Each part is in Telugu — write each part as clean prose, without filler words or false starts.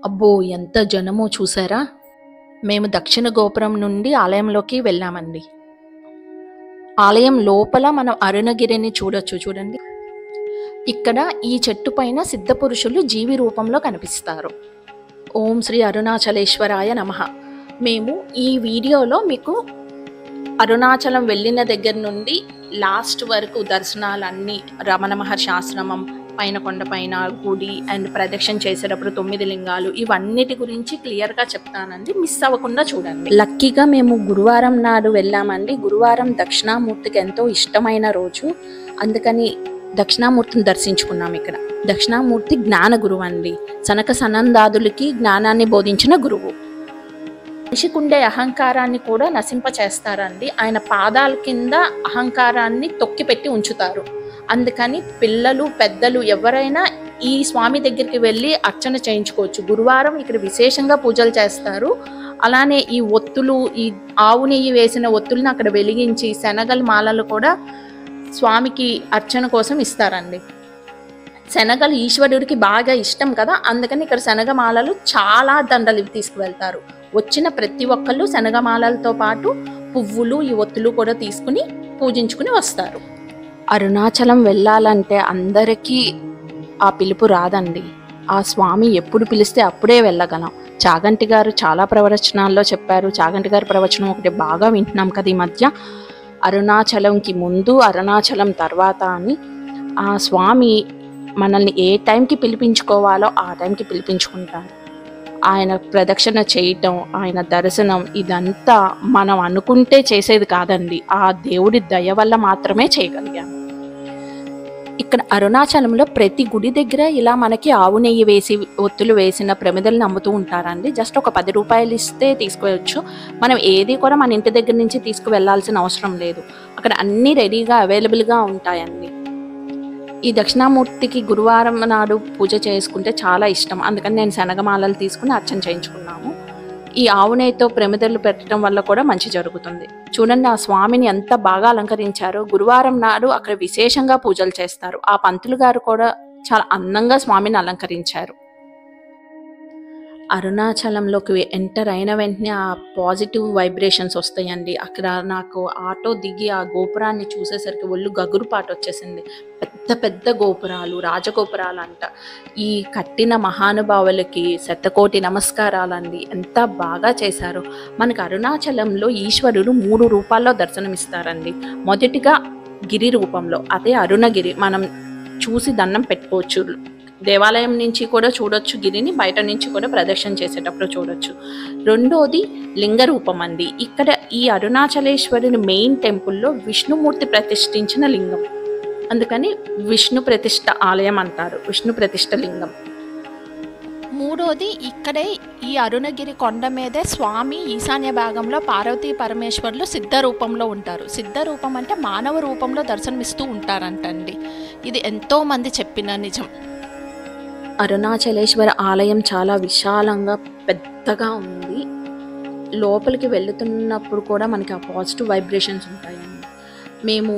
అబ్బో! ఎంత జనమో చూసారా? మేము దక్షిణ గోపురం నుండి ఆలయంలోకి వెళ్ళామండి. ఆలయం లోపల మనం అరుణగిరిని చూడొచ్చు చూడండి. ఇక్కడ ఈ చెట్టు పైన సిద్ధపురుషులు జీవి రూపంలో కనిపిస్తారు. ఓం శ్రీ అరుణాచలేశ్వరాయ నమః. మేము ఈ వీడియోలో మీకు అరుణాచలం వెళ్ళిన దగ్గర నుండి లాస్ట్ వరకు దర్శనాలన్నీ, రమణ మహర్షి ఆశ్రమం, పైన కొండపైన గుడి అండ్ ప్రదక్షిణ చేసేటప్పుడు 9 లింగాలు, ఇవన్నిటి గురించి క్లియర్గా చెప్తానండి. మిస్ అవ్వకుండా చూడండి. లక్కీగా మేము గురువారం నాడు వెళ్ళామండి. గురువారం దక్షిణామూర్తికి ఎంతో ఇష్టమైన రోజు, అందుకని దక్షిణామూర్తిని దర్శించుకున్నాం. ఇక్కడ దక్షిణామూర్తి జ్ఞాన గురువు అండి. సనక సనందాదులకి జ్ఞానాన్ని బోధించిన గురువు. మనిషికుండే అహంకారాన్ని కూడా నశింపచేస్తారండి. ఆయన పాదాల కింద అహంకారాన్ని తొక్కిపెట్టి ఉంచుతారు. అందుకని పిల్లలు, పెద్దలు ఎవరైనా ఈ స్వామి దగ్గరికి వెళ్ళి అర్చన చేయించుకోవచ్చు. గురువారం ఇక్కడ విశేషంగా పూజలు చేస్తారు. అలానే ఈ ఒత్తులు, ఈ ఆవు నెయ్యి వేసిన ఒత్తులను అక్కడ వెలిగించి శనగల మాలలు కూడా స్వామికి అర్చన కోసం ఇస్తారండి. శనగలు ఈశ్వరుడికి బాగా ఇష్టం కదా, అందుకని ఇక్కడ శనగమాలలు చాలా దండలు తీసుకువెళ్తారు. వచ్చిన ప్రతి ఒక్కళ్ళు శనగమాలలతో పాటు పువ్వులు, ఈ ఒత్తులు కూడా తీసుకుని పూజించుకుని వస్తారు. అరుణాచలం వెళ్ళాలంటే అందరికీ ఆ పిలుపు రాదండి. ఆ స్వామి ఎప్పుడు పిలిస్తే అప్పుడే వెళ్ళగలం. చాగంటి గారు చాలా ప్రవచనాల్లో చెప్పారు. చాగంటి గారి ప్రవచనం ఒకటి బాగా వింటున్నాం కదా ఈ మధ్య, అరుణాచలంకి ముందు, అరుణాచలం తర్వాత అని. ఆ స్వామి మనల్ని ఏ టైంకి పిలిపించుకోవాలో ఆ టైంకి పిలిపించుకుంటారు. ఆయన ప్రదక్షిణ చేయటం, ఆయన దర్శనం, ఇదంతా మనం అనుకుంటే చేసేది కాదండి. ఆ దేవుడి దయ వల్ల మాత్రమే చేయగలిగాం. ఇక్కడ అరుణాచలంలో ప్రతి గుడి దగ్గర ఇలా మనకి ఆవు నెయ్యి వేసి, ఒత్తులు వేసిన ప్రమిదలను అమ్ముతూ ఉంటారండి. జస్ట్ ఒక 10 రూపాయలు ఇస్తే తీసుకువెళ్ళచ్చు. మనం ఏది కూడా మన ఇంటి దగ్గర నుంచి తీసుకువెళ్లాల్సిన అవసరం లేదు. అక్కడ అన్నీ రెడీగా అవైలబుల్గా ఉంటాయండి. ఈ దక్షిణామూర్తికి గురువారం నాడు పూజ చేసుకుంటే చాలా ఇష్టం. అందుకని నేను శనగమాలలు తీసుకుని అర్చన చేయించుకున్నాము. ఈ ఆవు నెయ్యితో ప్రమిదలు పెట్టడం వల్ల కూడా మంచి జరుగుతుంది. చూడండి ఆ స్వామిని ఎంత బాగా అలంకరించారో. గురువారం నాడు అక్కడ విశేషంగా పూజలు చేస్తారు. ఆ పంతులు గారు కూడా చాలా అందంగా స్వామిని అలంకరించారు. అరుణాచలంలోకి ఎంటర్ అయిన వెంటనే ఆ పాజిటివ్ వైబ్రేషన్స్ వస్తాయండి. అక్కడ నాకు ఆటో దిగి ఆ గోపురాన్ని చూసేసరికి ఒళ్ళు గగురుపాటు వచ్చేసింది. పెద్ద పెద్ద గోపురాలు, రాజగోపురాలు అంట. ఈ కట్టిన మహానుభావులకి శతకోటి నమస్కారాలండి. ఎంత బాగా చేశారు. మనకు అరుణాచలంలో ఈశ్వరుడు 3 రూపాల్లో దర్శనమిస్తారండి. మొదటిగా గిరి రూపంలో, అదే అరుణగిరి. మనం చూసి దండం పెట్టుకోవచ్చు. దేవాలయం నుంచి కూడా చూడొచ్చు గిరిని, బయట నుంచి కూడా ప్రదక్షిణ చేసేటప్పుడు చూడొచ్చు. రెండోది లింగ రూపం అండి. ఇక్కడ ఈ అరుణాచలేశ్వరుని మెయిన్ టెంపుల్లో విష్ణుమూర్తి ప్రతిష్ఠించిన లింగం, అందుకని విష్ణు ప్రతిష్ఠ ఆలయం అంటారు, విష్ణు ప్రతిష్ఠ లింగం. మూడోది ఇక్కడే ఈ అరుణగిరి కొండ మీదే స్వామి ఈశాన్య భాగంలో పార్వతీ పరమేశ్వర్లు సిద్ధ రూపంలో ఉంటారు. సిద్ధ రూపం అంటే మానవ రూపంలో దర్శనమిస్తూ ఉంటారంటండి. ఇది ఎంతో మంది చెప్పిన నిజం. అరుణాచలేశ్వర ఆలయం చాలా విశాలంగా పెద్దగా ఉంది. లోపలికి వెళుతున్నప్పుడు కూడా మనకి ఆ పాజిటివ్ వైబ్రేషన్స్ ఉంటాయండి. మేము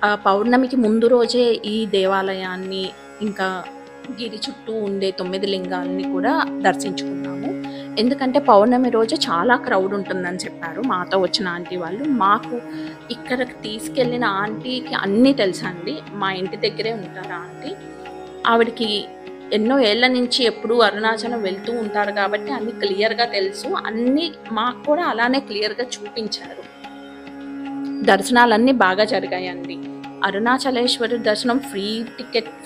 ఆ పౌర్ణమికి ముందు రోజే ఈ దేవాలయాన్ని, ఇంకా గిరి చుట్టూ ఉండే 9 లింగాలని కూడా దర్శించుకున్నాము. ఎందుకంటే పౌర్ణమి రోజు చాలా క్రౌడ్ ఉంటుందని చెప్పారు మాతో వచ్చిన ఆంటీ వాళ్ళు. మాకు ఇక్కడికి తీసుకెళ్ళిన ఆంటీకి అన్నీ తెలుసండి. మా ఇంటి దగ్గరే ఉంటారు ఆంటీ. ఆవిడకి ఎన్నో ఏళ్ల నుంచి ఎప్పుడు అరుణాచలం వెళ్తూ ఉంటారు కాబట్టి అన్ని క్లియర్గా తెలుసు. అన్నీ మాకు కూడా అలానే క్లియర్గా చూపించారు. దర్శనాలన్నీ బాగా జరిగాయండి. అరుణాచలేశ్వరి దర్శనం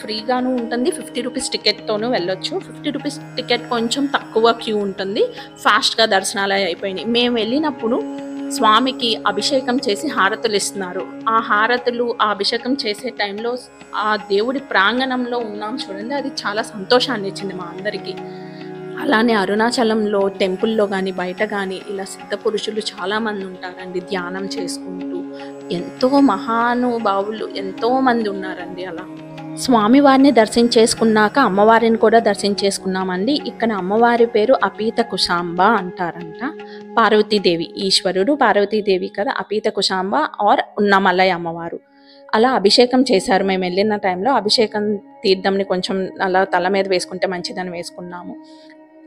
ఫ్రీగాను ఉంటుంది. 50 రూపీస్ టికెట్తోనూ వెళ్ళొచ్చు. 50 రూపీస్ టికెట్ కొంచెం తక్కువ క్యూ ఉంటుంది. ఫాస్ట్గా దర్శనాలు అయిపోయినాయి. మేము వెళ్ళినప్పుడు స్వామికి అభిషేకం చేసి హారతులు ఇస్తున్నారు. ఆ హారతులు, ఆ అభిషేకం చేసే టైంలో ఆ దేవుడి ప్రాంగణంలో ఉన్నాం చూడండి, అది చాలా సంతోషాన్ని ఇచ్చింది మా అందరికీ. అలానే అరుణాచలంలో టెంపుల్లో కానీ బయట కానీ ఇలా సిద్ధ పురుషులు చాలామంది ఉంటారండి ధ్యానం చేసుకుంటూ. ఎంతో మహానుభావులు ఎంతోమంది ఉన్నారండి. అలా స్వామివారిని దర్శించేసుకున్నాక అమ్మవారిని కూడా దర్శించేసుకున్నామండి. ఇక్కడ అమ్మవారి పేరు అపీత కుశాంబ అంటారంట. పార్వతీదేవి, ఈశ్వరుడు పార్వతీదేవి కదా, అపీత కుశాంబ ఆర్ ఉన్నమలై అమ్మవారు. అలా అభిషేకం చేశారు. మేము వెళ్ళిన టైంలో అభిషేకం తీర్థంని కొంచెం అలా తల మీద వేసుకుంటే మంచిదని వేసుకున్నాము.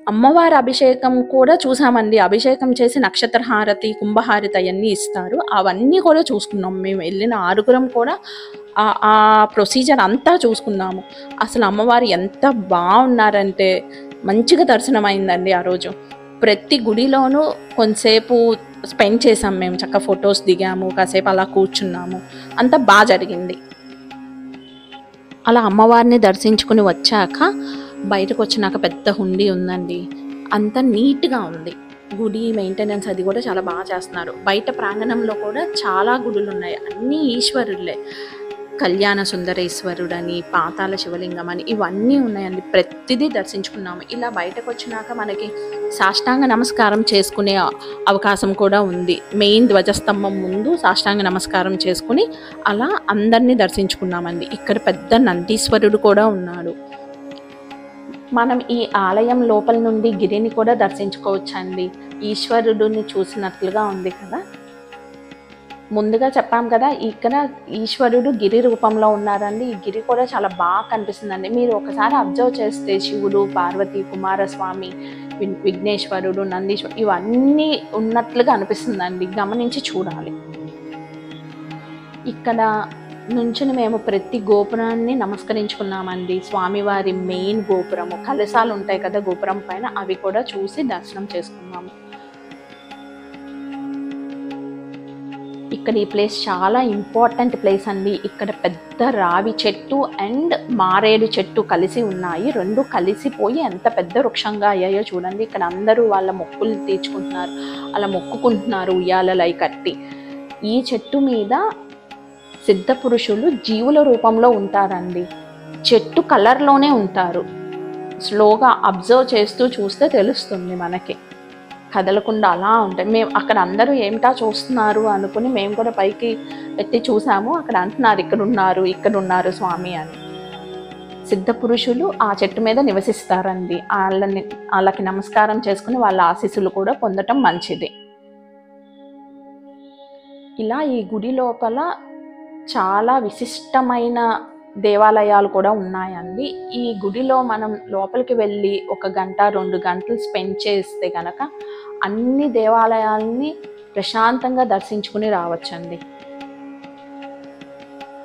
అమ్మవారి అభిషేకం కూడా చూసామండి. అభిషేకం చేసి నక్షత్ర హారతి, కుంభహారతి అవన్నీ ఇస్తారు. అవన్నీ కూడా చూసుకున్నాం. మేము వెళ్ళిన 6గురం కూడా ఆ ప్రొసీజర్ అంతా చూసుకున్నాము. అసలు అమ్మవారు ఎంత బాగున్నారంటే మంచిగా దర్శనం అయిందండి ఆ రోజు. ప్రతి గుడిలోనూ కొంతసేపు స్పెండ్ చేసాం మేము. చక్కగా ఫొటోస్ దిగాము, కాసేపు అలా కూర్చున్నాము. అంతా బాగా జరిగింది. అలా అమ్మవారిని దర్శించుకుని వచ్చాక బయటకు వచ్చినాక పెద్ద హుండీ ఉందండి. అంత నీట్గా ఉంది. గుడి మెయింటెనెన్స్ అది కూడా చాలా బాగా చేస్తున్నారు. బయట ప్రాంగణంలో కూడా చాలా గుడులు ఉన్నాయి. అన్నీ ఈశ్వరులే. కళ్యాణ సుందరేశ్వరుడని, పాతాళ శివలింగం అని ఇవన్నీ ఉన్నాయండి. ప్రతిదీ దర్శించుకున్నాము. ఇలా బయటకు వచ్చినాక మనకి సాష్టాంగ నమస్కారం చేసుకునే అవకాశం కూడా ఉంది. మెయిన్ ధ్వజస్తంభం ముందు సాష్టాంగ నమస్కారం చేసుకుని అలా అందరినీ దర్శించుకున్నామండి. ఇక్కడ పెద్ద నందీశ్వరుడు కూడా ఉన్నాడు. మనం ఈ ఆలయం లోపల నుండి గిరిని కూడా దర్శించుకోవచ్చండి. ఈశ్వరుడిని చూసినట్లుగా ఉంది కదా. ముందుగా చెప్పాం కదా, ఇక్కడ ఈశ్వరుడు గిరి రూపంలో ఉన్నారండి. ఈ గిరి కూడా చాలా బాగా కనిపిస్తుందండి. మీరు ఒకసారి అబ్జర్వ్ చేస్తే శివుడు, పార్వతి, కుమారస్వామి, విఘ్నేశ్వరుడు, నందీశ్వరుడు ఇవన్నీ ఉన్నట్లుగా అనిపిస్తుందండి. గమనించి చూడాలి. ఇక్కడ నుంచుని మేము ప్రతి గోపురాన్ని నమస్కరించుకున్నామండి. స్వామివారి మెయిన్ గోపురము, కలశాలు ఉంటాయి కదా గోపురం పైన, అవి కూడా చూసి దర్శనం చేసుకున్నాము. ఇక్కడ ఈ ప్లేస్ చాలా ఇంపార్టెంట్ ప్లేస్ అండి. ఇక్కడ పెద్ద రావి చెట్టు అండ్ మారేడు చెట్టు కలిసి ఉన్నాయి. రెండు కలిసిపోయి ఎంత పెద్ద వృక్షంగా అయ్యాయో చూడండి. ఇక్కడ అందరూ వాళ్ళ మొక్కులు తీర్చుకుంటున్నారు, అలా మొక్కుకుంటున్నారు ఉయ్యాలలై కట్టి. ఈ చెట్టు మీద సిద్ధ పురుషులు జీవుల రూపంలో ఉంటారండి. చెట్టు కలర్లోనే ఉంటారు. స్లోగా అబ్జర్వ్ చేస్తూ చూస్తే తెలుస్తుంది మనకి. కదలకుండా అలా ఉంటాయి. మేము అక్కడ అందరూ ఏమిటా చూస్తున్నారు అనుకుని మేము కూడా పైకి ఎత్తి చూసాము. అక్కడ అంటున్నారు ఇక్కడ ఉన్నారు స్వామి అని. సిద్ధ పురుషులు ఆ చెట్టు మీద నివసిస్తారండి. వాళ్ళకి నమస్కారం చేసుకుని వాళ్ళ ఆశీస్సులు కూడా పొందటం మంచిది. ఇలా ఈ గుడి లోపల చాలా విశిష్టమైన దేవాలయాలు కూడా ఉన్నాయండి. ఈ గుడిలో మనం లోపలికి వెళ్ళి 1 గంట 2 గంటలు స్పెండ్ చేస్తే కనుక అన్ని దేవాలయాల్ని ప్రశాంతంగా దర్శించుకుని రావచ్చండి.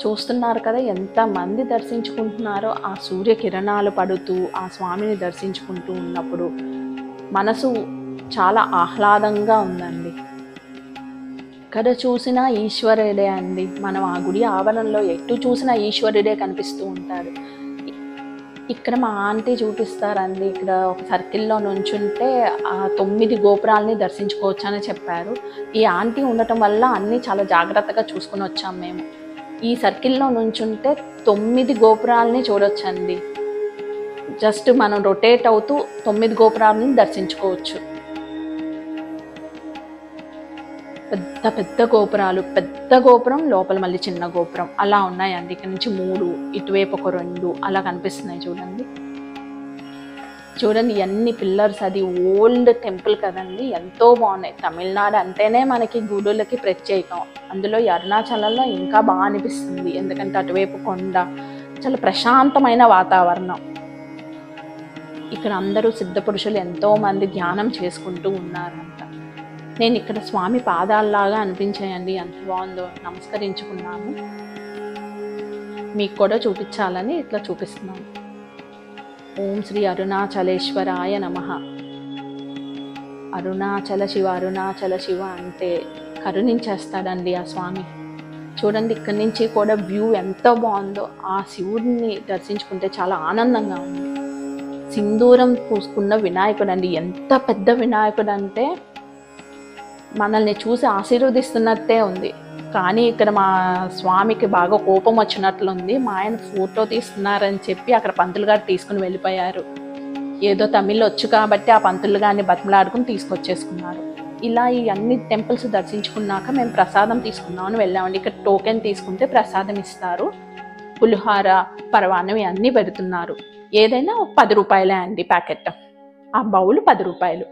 చూస్తున్నారు కదా ఎంతమంది దర్శించుకుంటున్నారో. ఆ సూర్యకిరణాలు పడుతూ ఆ స్వామిని దర్శించుకుంటూ ఉన్నప్పుడు మనసు చాలా ఆహ్లాదంగా ఉందండి. ఎక్కడ చూసినా ఈశ్వరుడే అండి. మనం ఆ గుడి ఆవరణలో ఎటు చూసినా ఈశ్వరుడే కనిపిస్తూ ఉంటాడు. ఇక్కడ మా ఆంటీ చూపిస్తారండి. ఇక్కడ ఒక సర్కిల్లో నుంచుంటే ఆ 9 గోపురాలని దర్శించుకోవచ్చు అని చెప్పారు. ఈ ఆంటీ ఉండటం వల్ల అన్నీ చాలా జాగ్రత్తగా చూసుకుని వచ్చాం మేము. ఈ సర్కిల్లో నుంచుంటే 9 గోపురాలని చూడొచ్చండి. జస్ట్ మనం రొటేట్ అవుతూ 9 గోపురాలని దర్శించుకోవచ్చు. పెద్ద పెద్ద గోపురాలు, పెద్ద గోపురం లోపల మళ్ళీ చిన్న గోపురం అలా ఉన్నాయండి. ఇక్కడ నుంచి 3, ఇటువైపు ఒక 2 అలా కనిపిస్తున్నాయి చూడండి. చూడండి ఎన్ని పిల్లర్స్. అది ఓల్డ్ టెంపుల్ కదండి, ఎంతో బాగున్నాయి. తమిళనాడు అంటేనే మనకి గుడులకి ప్రత్యేకం. అందులో ఈ అరుణాచలంలో ఇంకా బాగా అనిపిస్తుంది. ఎందుకంటే అటువైపు కొండ, చాలా ప్రశాంతమైన వాతావరణం. ఇక్కడ అందరూ సిద్ధ పురుషులు ఎంతోమంది ధ్యానం చేసుకుంటూ ఉన్నారంట. నేను ఇక్కడ స్వామి పాదాల్లాగా అనిపించాయండి. ఎంత బాగుందో. నమస్కరించుకున్నాను. మీకు కూడా చూపించాలని ఇట్లా చూపిస్తున్నాను. ఓం శ్రీ అరుణాచలేశ్వరాయ నమః. అరుణాచల శివ అంటే కరుణించేస్తాడండి ఆ స్వామి. చూడండి ఇక్కడి నుంచి కూడా వ్యూ ఎంత బాగుందో. ఆ శివుడిని దర్శించుకుంటే చాలా ఆనందంగా ఉంది. సింధూరం పూసుకున్న వినాయకుడు అండి. ఎంత పెద్ద వినాయకుడు అంటే మనల్ని చూసి ఆశీర్వదిస్తున్నట్టే ఉంది. కానీ ఇక్కడ మా స్వామికి బాగా కోపం వచ్చినట్లుంది. మా ఆయన ఫోటో తీస్తున్నారని చెప్పి అక్కడ పంతులు గారు తీసుకుని వెళ్ళిపోయారు. ఏదో తమిళ్ వచ్చు కాబట్టి ఆ పంతులు గారిని బతిమలాడుకుని తీసుకొచ్చేసుకున్నారు. ఇలా ఈ అన్ని టెంపుల్స్ దర్శించుకున్నాక మేము ప్రసాదం తీసుకుందామని వెళ్ళామండి. ఇక్కడ టోకెన్ తీసుకుంటే ప్రసాదం ఇస్తారు. పులిహోర, పరవాన్నం ఇవన్నీ పెడుతున్నారు. ఏదైనా 10 రూపాయలే అండి ప్యాకెట్. ఆ బౌల్ 10 రూపాయలు.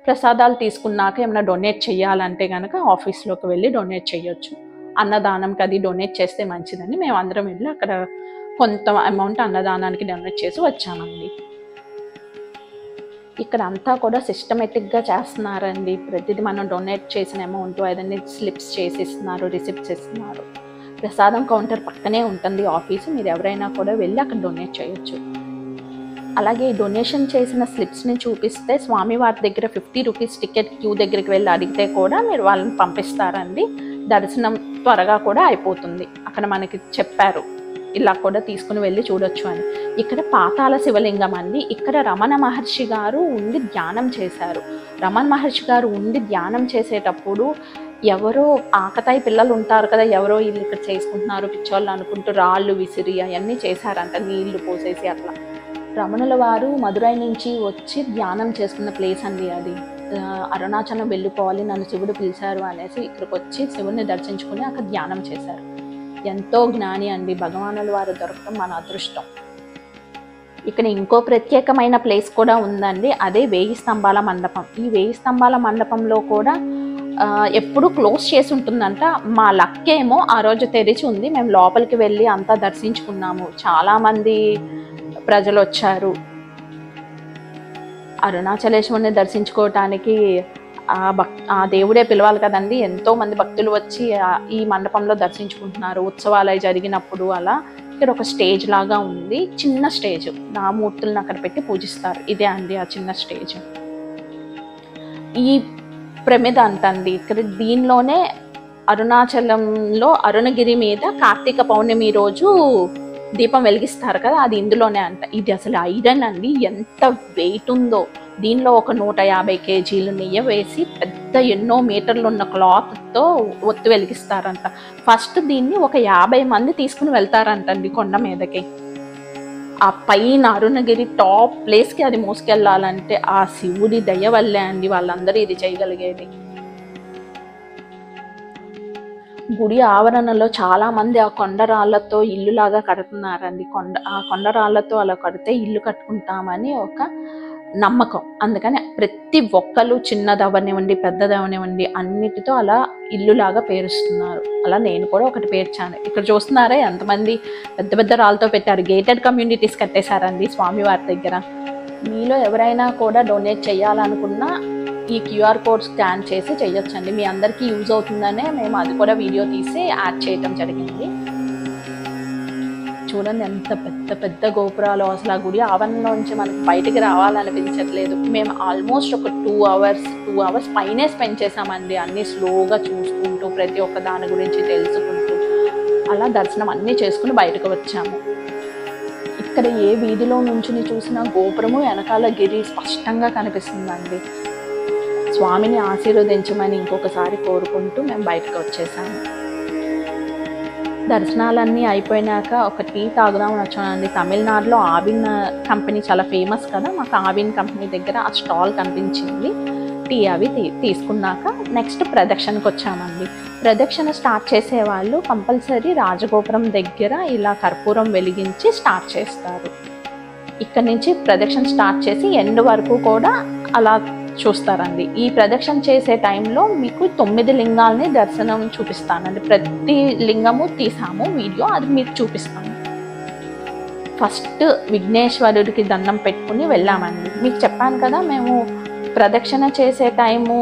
ప్రసాదాలు తీసుకున్నాక ఏమైనా డొనేట్ చేయాలంటే కనుక ఆఫీస్లోకి వెళ్ళి డొనేట్ చేయొచ్చు. అన్నదానంకి అది డొనేట్ చేస్తే మంచిదని మేము అందరం వెళ్ళి అక్కడ కొంత అమౌంట్ అన్నదానానికి డొనేట్ చేసి వచ్చామండి. ఇక్కడ అంతా కూడా సిస్టమేటిక్గా చేస్తున్నారండి. ప్రతిదీ మనం డొనేట్ చేసిన అమౌంట్ అదన్నీ స్లిప్స్ చేసిస్తున్నారు, రిసిప్ట్స్ ఇస్తున్నారు. ప్రసాదం కౌంటర్ పక్కనే ఉంటుంది ఆఫీసు, మీరు ఎవరైనా కూడా వెళ్ళి అక్కడ డొనేట్ చేయొచ్చు. అలాగే ఈ డొనేషన్ చేసిన స్లిప్స్ని చూపిస్తే స్వామివారి దగ్గర 50 రూపీస్ టికెట్ క్యూ దగ్గరికి వెళ్ళి అడిగితే కూడా మీరు వాళ్ళని పంపిస్తారండి. దర్శనం త్వరగా కూడా అయిపోతుంది. అక్కడ మనకి చెప్పారు ఇలా కూడా తీసుకుని వెళ్ళి చూడొచ్చు అని. ఇక్కడ పాతాళ శివలింగం అండి. ఇక్కడ రమణ మహర్షి గారు ఉండి ధ్యానం చేశారు. రమణ మహర్షి గారు ఉండి ధ్యానం చేసేటప్పుడు ఎవరో ఆకతాయి పిల్లలు ఉంటారు కదా, ఎవరో వీళ్ళు ఇక్కడ చేసుకుంటున్నారు పిచ్చోళ్ళు అనుకుంటూ రాళ్ళు విసిరి అవన్నీ చేశారంట, నీళ్లు పోసేసి అట్లా. రమణుల వారు మదురై నుంచి వచ్చి ధ్యానం చేసుకున్న ప్లేస్ అండి అది. అరుణాచలం వెళ్ళిపోవాలి, నన్ను శివుడు పిలిచారు అనేసి ఇక్కడికి వచ్చి శివుడిని దర్శించుకుని అక్కడ ధ్యానం చేశారు. ఎంతో జ్ఞాని అండి. భగవానుల వారు దొరకడం మన అదృష్టం. ఇక్కడ ఇంకో ప్రత్యేకమైన ప్లేస్ కూడా ఉందండి, అదే 1000 స్తంభాల మండపం. ఈ 1000 స్తంభాల మండపంలో కూడా ఎప్పుడు క్లోజ్ చేసి ఉంటుందంట. మా లక్ ఏమో ఆ రోజు తెరిచి ఉంది. మేము లోపలికి వెళ్ళి అంతా దర్శించుకున్నాము. చాలామంది ప్రజలు వచ్చారు అరుణాచలేశ్వరుని దర్శించుకోవటానికి. ఆ దేవుడే పిలవాలి కదండి. ఎంతో మంది భక్తులు వచ్చి ఈ మండపంలో దర్శించుకుంటున్నారు ఉత్సవాలు జరిగినప్పుడు. అలా ఇక్కడ ఒక స్టేజ్ లాగా ఉంది, చిన్న స్టేజ్. నా మూర్తులను అక్కడ పెట్టి పూజిస్తారు. ఇదే అండి ఆ చిన్న స్టేజ్. ఈ ప్రమిద అంటండి ఇక్కడ. దీనిలోనే అరుణాచలంలో అరుణగిరి మీద కార్తీక పౌర్ణమి రోజు దీపం వెలిగిస్తారు కదా, అది ఇందులోనే అంట. ఇది అసలు ఐరన్ అండి. ఎంత వెయిట్ ఉందో. దీనిలో ఒక 150 కేజీలు నెయ్యి వేసి పెద్ద ఎన్నో మీటర్లు ఉన్న క్లాత్తో ఒత్తి వెలిగిస్తారంట. ఫస్ట్ దీన్ని ఒక 50 మంది తీసుకుని వెళ్తారంటండి కొండ మీదకి. ఆ పైన అరుణగిరి టాప్ ప్లేస్కి అది మోసుకెళ్ళాలంటే ఆ శివుడి దయ వల్లే అండి వాళ్ళందరూ ఇది చేయగలిగేది. గుడి ఆవరణలో చాలా మంది ఆ కొండరాళ్లతో ఇల్లులాగా కడుతున్నారండి. ఆ కొండరాళ్లతో అలా కడితే ఇల్లు కట్టుకుంటామని ఒక నమ్మకం. అందుకని ప్రతి ఒక్కరు చిన్నదవనివ్వండి పెద్దదవనివ్వండి అన్నిటితో అలా ఇల్లులాగా పేరుస్తున్నారు. అలా నేను కూడా ఒకటి పేర్చాను. ఇక్కడ చూస్తున్నారా ఎంతమంది పెద్ద పెద్ద రాళ్ళతో పెట్టారు. గేటెడ్ కమ్యూనిటీస్ కట్టేశారండి స్వామివారి దగ్గర. మీలో ఎవరైనా కూడా డొనేట్ చేయాలనుకున్నా ఈ QR కోడ్ స్కాన్ చేసి చేయొచ్చండి. మీ అందరికీ యూజ్ అవుతుందనే మేము అది కూడా వీడియో తీసి యాడ్ చేయటం జరిగింది. చూడండి ఎంత పెద్ద పెద్ద గోపురాలు. అసలు ఆ గుడి ఆవరణలోంచి మనకు బయటికి రావాలనిపించట్లేదు. మేము ఆల్మోస్ట్ ఒక 2 అవర్స్ పైనే స్పెండ్ చేసామండి. అన్నీ స్లోగా చూసుకుంటూ ప్రతి ఒక్క దాని గురించి తెలుసుకుంటూ అలా దర్శనం అన్నీ చేసుకుని బయటకు వచ్చాము. ఇక్కడ ఏ వీధిలో నుంచి చూసినా గోపురము వెనకాల గిరి స్పష్టంగా కనిపిస్తుందండి. స్వామిని ఆశీర్వదించమని ఇంకొకసారి కోరుకుంటూ మేము బయటకు వచ్చేసాము. దర్శనాలన్నీ అయిపోయినాక ఒక టీ తాగుదామని వచ్చానండి. తమిళనాడులో ఆవిన్ కంపెనీ చాలా ఫేమస్ కదా, మాకు ఆవిన్ కంపెనీ దగ్గర ఆ స్టాల్ కనిపించింది. టీ అవి తీసుకున్నాక నెక్స్ట్ ప్రదక్షిణకు వచ్చామండి. ప్రదక్షిణ స్టార్ట్ చేసేవాళ్ళు కంపల్సరీ రాజగోపురం దగ్గర ఇలా కర్పూరం వెలిగించి స్టార్ట్ చేస్తారు. ఇక్కడ నుంచి ప్రదక్షిణ స్టార్ట్ చేసి ఎండ్ వరకు కూడా అలా చూస్తారండి. ఈ ప్రదక్షిణ చేసే టైంలో మీకు 9 లింగాల్ని దర్శనం చూపిస్తానండి. ప్రతి లింగము తీసాము వీడియో, అది మీకు చూపిస్తాను. ఫస్ట్ విఘ్నేశ్వరుడికి దండం పెట్టుకుని వెళ్ళామండి. మీకు చెప్పాను కదా, మేము ప్రదక్షిణ చేసే టైము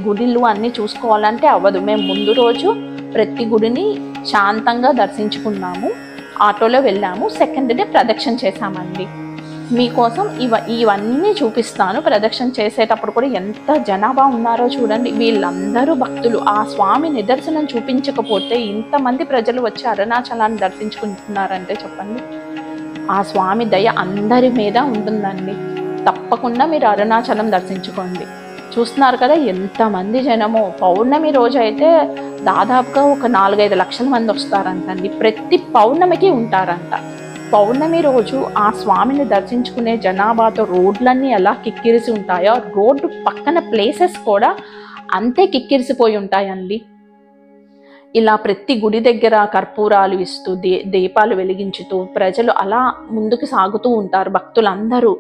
గుడిలు అన్నీ చూసుకోవాలంటే అవ్వదు. మేము ముందు రోజు ప్రతి గుడిని శాంతంగా దర్శించుకున్నాము. ఆటోలో వెళ్ళాము. సెకండ్ డే ప్రదక్షిణ చేశామండి. మీకోసం ఇవన్నీ చూపిస్తాను. ప్రదక్షిణ చేసేటప్పుడు కూడా ఎంత జనాభా ఉన్నారో చూడండి. వీళ్ళందరూ భక్తులు. ఆ స్వామి నిదర్శనం చూపించకపోతే ఇంతమంది ప్రజలు వచ్చి అరుణాచలాన్ని దర్శించుకుంటున్నారంటే చెప్పండి. ఆ స్వామి దయ అందరి మీద ఉంటుందండి. తప్పకుండా మీరు అరుణాచలం దర్శించుకోండి. చూస్తున్నారు కదా ఎంతమంది జనమో. పౌర్ణమి రోజు అయితే దాదాపుగా ఒక 4-5 లక్షల మంది వస్తారంటండి. ప్రతి పౌర్ణమికి ఉంటారంట. పౌర్ణమి రోజు ఆ స్వామిని దర్శించుకునే జనాభాతో రోడ్లన్నీ ఎలా కిక్కిరిసి ఉంటాయో, రోడ్డు పక్కన ప్లేసెస్ కూడా అంతే కిక్కిరిసిపోయి ఉంటాయండి. ఇలా ప్రతి గుడి దగ్గర కర్పూరాలు ఇస్తూ దీపాలు వెలిగించుతూ ప్రజలు అలా ముందుకు సాగుతూ ఉంటారు. భక్తులందరూ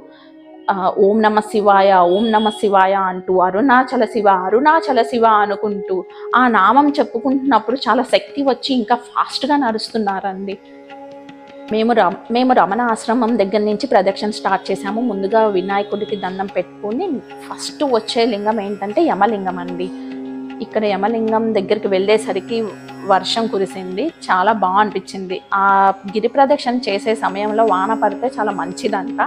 ఓం నమ శివాయ, ఓం నమ శివాయ అంటూ అరుణాచల శివ, అరుణాచల శివ అనుకుంటూ ఆ నామం చెప్పుకుంటున్నప్పుడు చాలా శక్తి వచ్చి ఇంకా ఫాస్ట్గా నడుస్తున్నారండి. మేము రమణ ఆశ్రమం దగ్గర నుంచి ప్రదక్షిణ స్టార్ట్ చేసాము. ముందుగా వినాయకుడికి దండం పెట్టుకుని ఫస్ట్ వచ్చే లింగం ఏంటంటే యమలింగం అండి. ఇక్కడ యమలింగం దగ్గరికి వెళ్ళేసరికి వర్షం కురిసింది, చాలా బాగా అనిపించింది. ఆ గిరి ప్రదక్షిణ చేసే సమయంలో వాన పడితే చాలా మంచిదంట.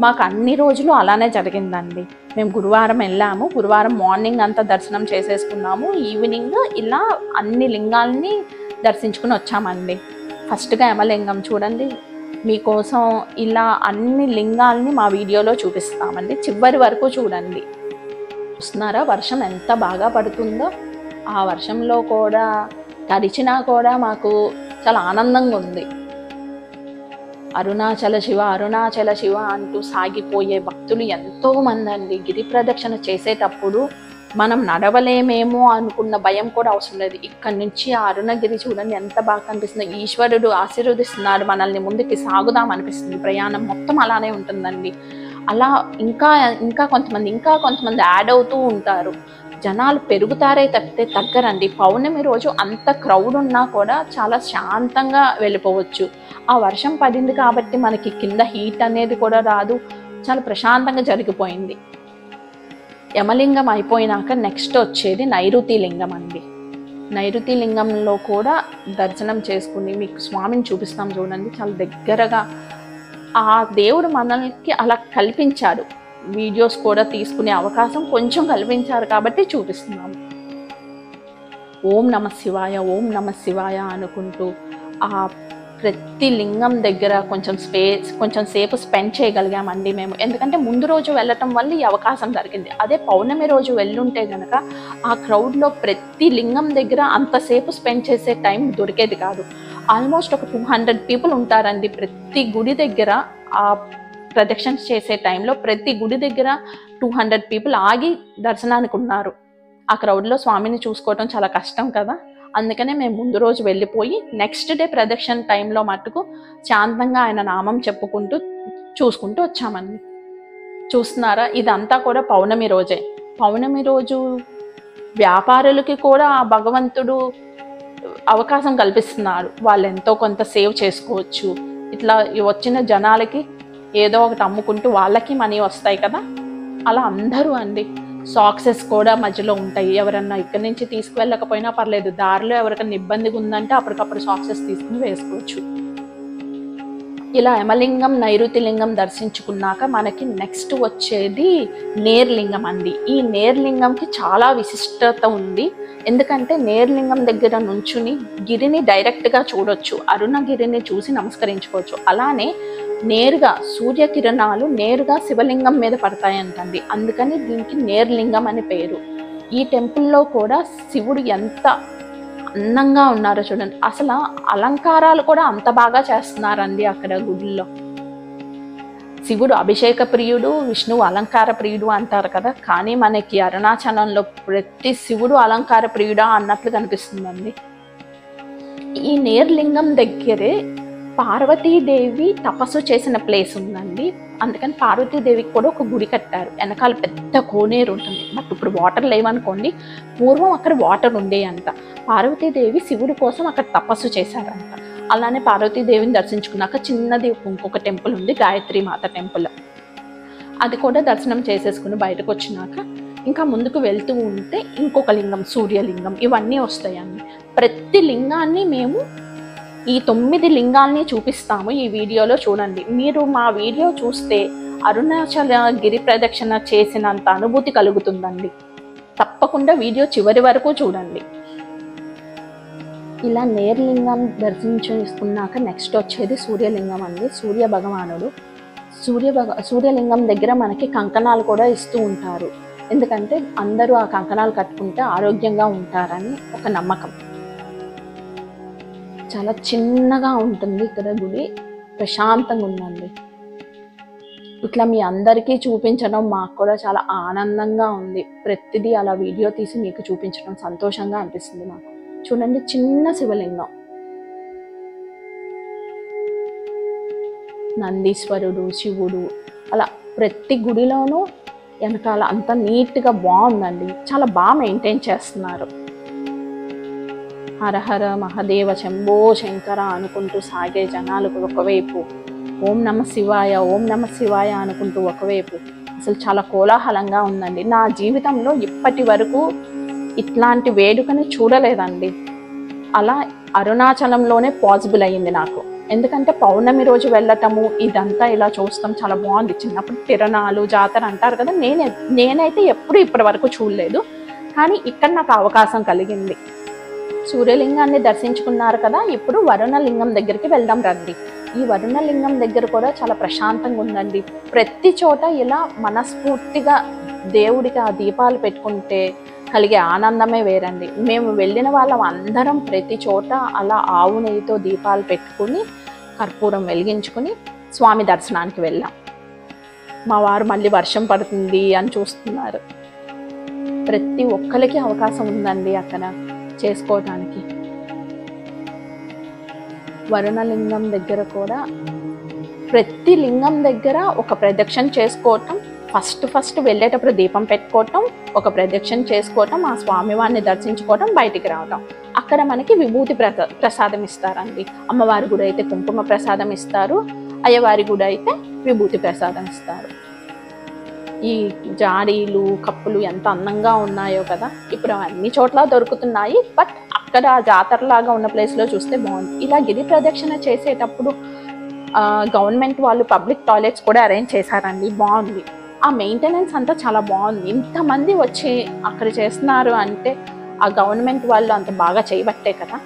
మాకు అన్ని రోజులు అలానే జరిగిందండి. మేము గురువారం వెళ్ళాము, గురువారం మార్నింగ్ అంతా దర్శనం చేసేసుకున్నాము, ఈవినింగ్ ఇలా అన్ని లింగాల్ని దర్శించుకుని వచ్చామండి. ఫస్ట్గా యమలింగం చూడండి, మీకోసం ఇలా అన్ని లింగాల్ని మా వీడియోలో చూపిస్తామండి, చివరి వరకు చూడండి. చూస్తున్నారా వర్షం ఎంత బాగా పడుతుందో. ఆ వర్షంలో కూడా తడిచినా కూడా మాకు చాలా ఆనందంగా ఉంది. అరుణాచల శివ అరుణాచల శివ అంటూ సాగిపోయే భక్తులు ఎంతోమంది అండి. గిరి ప్రదక్షిణ చేసేటప్పుడు మనం నడవలేమేమో అనుకున్న భయం కూడా అవసరం లేదు. ఇక్కడి నుంచి ఆ అరుణగిరి చూడండి ఎంత బాగా కనిపిస్తుంది. ఈశ్వరుడు ఆశీర్వదిస్తున్నాడు మనల్ని, ముందుకి సాగుదాం అనిపిస్తుంది. ప్రయాణం మొత్తం అలానే ఉంటుందండి. అలా ఇంకా కొంతమంది యాడ్ అవుతూ ఉంటారు. జనాలు పెరుగుతారే తప్పితే తగ్గరండి. పౌర్ణమి రోజు అంత క్రౌడ్ ఉన్నా కూడా చాలా శాంతంగా వెళ్ళిపోవచ్చు. ఆ వర్షం పడింది కాబట్టి మనకి కింద హీట్ అనేది కూడా రాదు, చాలా ప్రశాంతంగా జరిగిపోయింది. యమలింగం అయిపోయినాక నెక్స్ట్ వచ్చేది నైరుతి లింగం అండి. నైరుతి లింగంలో కూడా దర్శనం చేసుకుని మీకు స్వామిని చూపిస్తాం చూడండి, చాలా దగ్గరగా. ఆ దేవుడు మనకి అలా కల్పించాడు, వీడియోస్ కూడా తీసుకునే అవకాశం కొంచెం కల్పించారు కాబట్టి చూపిస్తున్నాము. ఓం నమ శివాయ ఓం నమ శివాయ అనుకుంటూ ఆ ప్రతి లింగం దగ్గర కొంచెం సేపు స్పెండ్ చేయగలిగామండి మేము. ఎందుకంటే ముందు రోజు వెళ్ళటం వల్ల ఈ అవకాశం జరిగింది. అదే పౌర్ణమి రోజు వెళ్ళుంటే కనుక ఆ క్రౌడ్లో ప్రతి లింగం దగ్గర అంతసేపు స్పెండ్ చేసే టైం దొరికేది కాదు. ఆల్మోస్ట్ ఒక 200 పీపుల్ ఉంటారండి ప్రతి గుడి దగ్గర. ఆ ప్రదక్షిణ చేసే టైంలో ప్రతి గుడి దగ్గర 200 పీపుల్ ఆగి దర్శనానికి ఉన్నారు. ఆ క్రౌడ్లో స్వామిని చూసుకోవటం చాలా కష్టం కదా. అందుకనే మేము ముందు రోజు వెళ్ళిపోయి నెక్స్ట్ డే ప్రదక్షిణ టైంలో మట్టుకు శాంతంగా ఆయన నామం చెప్పుకుంటూ చూసుకుంటూ వచ్చామండి. చూస్తున్నారా, ఇదంతా కూడా పౌర్ణమి రోజే. పౌర్ణమి రోజు వ్యాపారులకి కూడా ఆ భగవంతుడు అవకాశం కల్పిస్తున్నాడు. వాళ్ళు ఎంతో కొంత సేవ్ చేసుకోవచ్చు. ఇట్లా వచ్చిన జనాలకి ఏదో ఒకటి అమ్ముకుంటూ వాళ్ళకి మనీ వస్తాయి కదా. అలా అందరూ అండి. సాక్సెస్ కూడా మధ్యలో ఉంటాయి. ఎవరన్నా ఇక్కడి నుంచి తీసుకువెళ్ళకపోయినా పర్లేదు, దారిలో ఎవరికైనా ఇబ్బందిగా ఉందంటే అప్పటికప్పుడు సాక్సెస్ తీసుకుని వేసుకోవచ్చు. ఇలా యమలింగం నైరుతి లింగం దర్శించుకున్నాక మనకి నెక్స్ట్ వచ్చేది నేర్లింగం అండి. ఈ నేర్లింగంకి చాలా విశిష్టత ఉంది. ఎందుకంటే నేర్లింగం దగ్గర నుంచుని గిరిని డైరెక్ట్గా చూడొచ్చు, అరుణగిరిని చూసి నమస్కరించుకోవచ్చు. అలానే నేరుగా సూర్యకిరణాలు నేరుగా శివలింగం మీద పడతాయంటండి. అందుకని దీనికి నేర్లింగం అని పేరు. ఈ టెంపుల్లో కూడా శివుడు ఎంత అందంగా ఉన్నారో చూడండి. అసలు అలంకారాలు కూడా అంత బాగా చేస్తున్నారండి అక్కడ గుడిలో. శివుడు అభిషేక ప్రియుడు, విష్ణువు అలంకార ప్రియుడు అంటారు కదా. కానీ మనకి అరుణాచలంలో ప్రతి శివుడు అలంకార ప్రియుడా అన్నట్లు కనిపిస్తుందండి. ఈ నేర్లింగం దగ్గరే పార్వతీదేవి తపస్సు చేసిన ప్లేస్ ఉందండి. అందుకని పార్వతీదేవికి కూడా ఒక గుడి కట్టారు. వెనకాల పెద్ద కోనేరు ఉంటుంది. బట్ ఇప్పుడు వాటర్ లేవనుకోండి, పూర్వం అక్కడ వాటర్ ఉండేయంట. పార్వతీదేవి శివుడి కోసం అక్కడ తపస్సు చేశారంట. అలానే పార్వతీదేవిని దర్శించుకున్నాక చిన్నది ఇంకొక టెంపుల్ ఉంది, గాయత్రి మాత టెంపుల్. అది కూడా దర్శనం చేసేసుకుని బయటకు వచ్చినాక ఇంకా ముందుకు వెళ్తూ ఉంటే ఇంకొక లింగం, సూర్యలింగం, ఇవన్నీ వస్తాయండి. ప్రతి లింగాన్ని మేము ఈ 9 లింగాల్ని చూపిస్తాము ఈ వీడియోలో చూడండి. మీరు మా వీడియో చూస్తే అరుణాచల గిరి ప్రదక్షిణ చేసినంత అనుభూతి కలుగుతుందండి. తప్పకుండా వీడియో చివరి వరకు చూడండి. ఇలా నేర్లింగం దర్శించుకున్నాక నెక్స్ట్ వచ్చేది సూర్యలింగం అండి. సూర్య భగవానుడు. సూర్యలింగం దగ్గర మనకి కంకణాలు కూడా ఇస్తూ ఉంటారు. ఎందుకంటే అందరూ ఆ కంకణాలు కట్టుకుంటే ఆరోగ్యంగా ఉంటారని ఒక నమ్మకం. చాలా చిన్నగా ఉంటుంది ఇక్కడ గుడి, ప్రశాంతంగా ఉందండి. ఇట్లా మీ అందరికీ చూపించడం మాకు కూడా చాలా ఆనందంగా ఉంది. ప్రతిదీ అలా వీడియో తీసి మీకు చూపించడం సంతోషంగా అనిపిస్తుంది నాకు. చూడండి, చిన్న శివలింగం, నందీశ్వరుడు, శివుడు, అలా ప్రతి గుడిలోనూ వెనకాల అంత నీట్గా బాగుందండి. చాలా బాగా మెయింటైన్ చేస్తున్నారు. హరహర మహదేవ శంభో శంకర అనుకుంటూ సాగే జనాలకు ఒకవైపు, ఓం నమ శివాయ ఓం నమ శివాయ అనుకుంటూ ఒకవైపు. అసలు చాలా కోలాహలంగా ఉందండి. నా జీవితంలో ఇప్పటి వరకు ఇట్లాంటి వేడుకని చూడలేదండి. అలా అరుణాచలంలోనే పాసిబుల్ అయ్యింది నాకు. ఎందుకంటే పౌర్ణమి రోజు వెళ్ళటము, ఇదంతా ఇలా చూస్తాం, చాలా బాగుంది. చిన్నప్పుడు తిరణాలు జాతర అంటారు కదా, నేనైతే ఎప్పుడు ఇప్పటి వరకు చూడలేదు. కానీ ఇక్కడ నాకు అవకాశం కలిగింది. సూర్యలింగాన్ని దర్శించుకున్నారు కదా, ఇప్పుడు వరుణలింగం దగ్గరికి వెళ్దాం రండి. ఈ వరుణలింగం దగ్గర కూడా చాలా ప్రశాంతంగా ఉందండి. ప్రతి చోట ఇలా మనస్ఫూర్తిగా దేవుడికి ఆ దీపాలు పెట్టుకుంటే కలిగే ఆనందమే వేరండి. మేము వెళ్ళిన వాళ్ళం అందరం ప్రతి చోట అలా ఆవు నెయ్యితో దీపాలు పెట్టుకుని కర్పూరం వెలిగించుకుని స్వామి దర్శనానికి వెళ్ళాం. మా వారు మళ్ళీ వర్షం పడుతుంది అని చూస్తున్నారు. ప్రతి ఒక్కరికి అవకాశం ఉందండి అక్కడ చేసుకోవటానికి. వరుణలింగం దగ్గర కూడా ప్రతి లింగం దగ్గర ఒక ప్రదక్షిణ చేసుకోవటం, ఫస్ట్ వెళ్ళేటప్పుడు దీపం పెట్టుకోవటం, ఒక ప్రదక్షిణ చేసుకోవటం, ఆ స్వామివారిని దర్శించుకోవటం, బయటికి రావటం. అక్కడ మనకి విభూతి ప్రసాదం ఇస్తారండి. అమ్మవారి గుడి అయితే కుంకుమ ప్రసాదం ఇస్తారు, అయ్యవారి గుడి అయితే విభూతి ప్రసాదం ఇస్తారు. ఈ జాడీలు కప్పులు ఎంత అందంగా ఉన్నాయో కదా. ఇప్పుడు అన్ని చోట్ల దొరుకుతున్నాయి, బట్ అక్కడ జాతరలాగా ఉన్న ప్లేస్లో చూస్తే బాగుంది. ఇలా గిరి ప్రదక్షిణ చేసేటప్పుడు గవర్నమెంట్ వాళ్ళు పబ్లిక్ టాయిలెట్స్ కూడా అరేంజ్ చేశారండి, బాగుంది. ఆ మెయింటెనెన్స్ అంతా చాలా బాగుంది. ఇంతమంది వచ్చి అక్కడ చేస్తున్నారు అంటే ఆ గవర్నమెంట్ వాళ్ళు అంత బాగా చేయబట్టే కదా.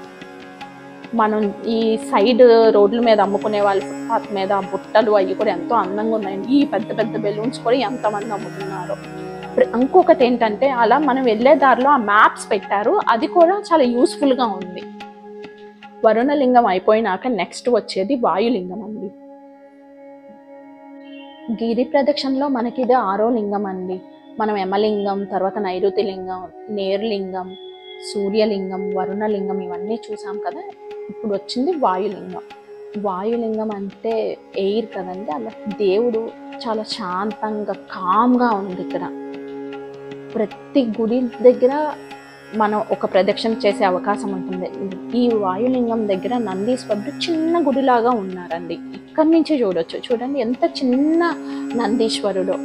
మనం ఈ సైడ్ రోడ్ల మీద అమ్ముకునే వాళ్ళు ఫుట్పాత్ మీద బుట్టలు అవి కూడా ఎంతో అందంగా ఉన్నాయండి. ఈ పెద్ద పెద్ద బెలూన్స్ కూడా ఎంతమంది అమ్ముతున్నారు. ఇంకొకటి ఏంటంటే అలా మనం వెళ్ళే దారిలో ఆ మ్యాప్స్ పెట్టారు, అది కూడా చాలా యూస్ఫుల్గా ఉంది. వరుణలింగం అయిపోయినాక నెక్స్ట్ వచ్చేది వాయులింగం అండి. గిరి ప్రదక్షిణలో మనకి ఇది 6వ లింగం అండి. మనం యమలింగం, తర్వాత నైరుతి లింగం, నేరులింగం, సూర్యలింగం, వరుణలింగం ఇవన్నీ చూసాం కదా. ఇప్పుడు వచ్చింది వాయులింగం. వాయులింగం అంటే ఎయిర్ కదండి. అలా దేవుడు చాలా శాంతంగా కామ్గా ఉంది ఇక్కడ. ప్రతి గుడి దగ్గర మనం ఒక ప్రదక్షిణ చేసే అవకాశం ఉంటుంది. ఈ వాయులింగం దగ్గర నందీశ్వరుడు చిన్న గుడిలాగా ఉన్నారండి. ఇక్కడి నుంచి చూడొచ్చు, చూడండి ఎంత చిన్న నందీశ్వరుడు.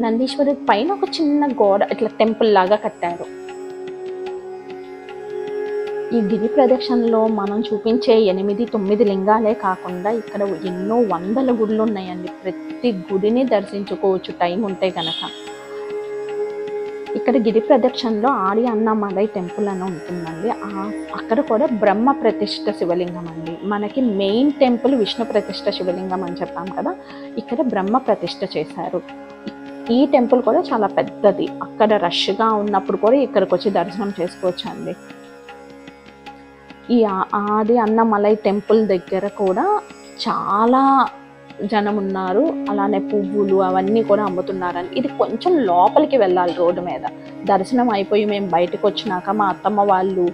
నందీశ్వరుడు పైన ఒక చిన్న గోడ ఇట్లా టెంపుల్ లాగా కట్టారు. ఈ గిరి ప్రదక్షిణలో మనం చూపించే 8-9 లింగాలే కాకుండా ఇక్కడ ఎన్నో వందల గుడులు ఉన్నాయండి. ప్రతి గుడిని దర్శించుకోవచ్చు టైం ఉంటే కనుక. ఇక్కడ గిరి ప్రదక్షిణలో ఆడి అన్నమలై టెంపుల్ అని ఉంటుందండి. అక్కడ కూడా బ్రహ్మ ప్రతిష్ఠ శివలింగం అండి. మనకి మెయిన్ టెంపుల్ విష్ణు ప్రతిష్ఠ శివలింగం అని చెప్పాం కదా, ఇక్కడ బ్రహ్మ ప్రతిష్ఠ చేశారు. ఈ టెంపుల్ కూడా చాలా పెద్దది. అక్కడ రష్గా ఉన్నప్పుడు కూడా ఇక్కడికి వచ్చి దర్శనం చేసుకోవచ్చు అండి. ఈ ఆది అన్నమలై టెంపుల్ దగ్గర కూడా చాలా జనం ఉన్నారు. అలానే పువ్వులు అవన్నీ కూడా అమ్ముతున్నారని. ఇది కొంచెం లోపలికి వెళ్ళాలి రోడ్డు మీద. దర్శనం అయిపోయి మేము బయటకు వచ్చినాక మా అత్తమ్మ వాళ్ళు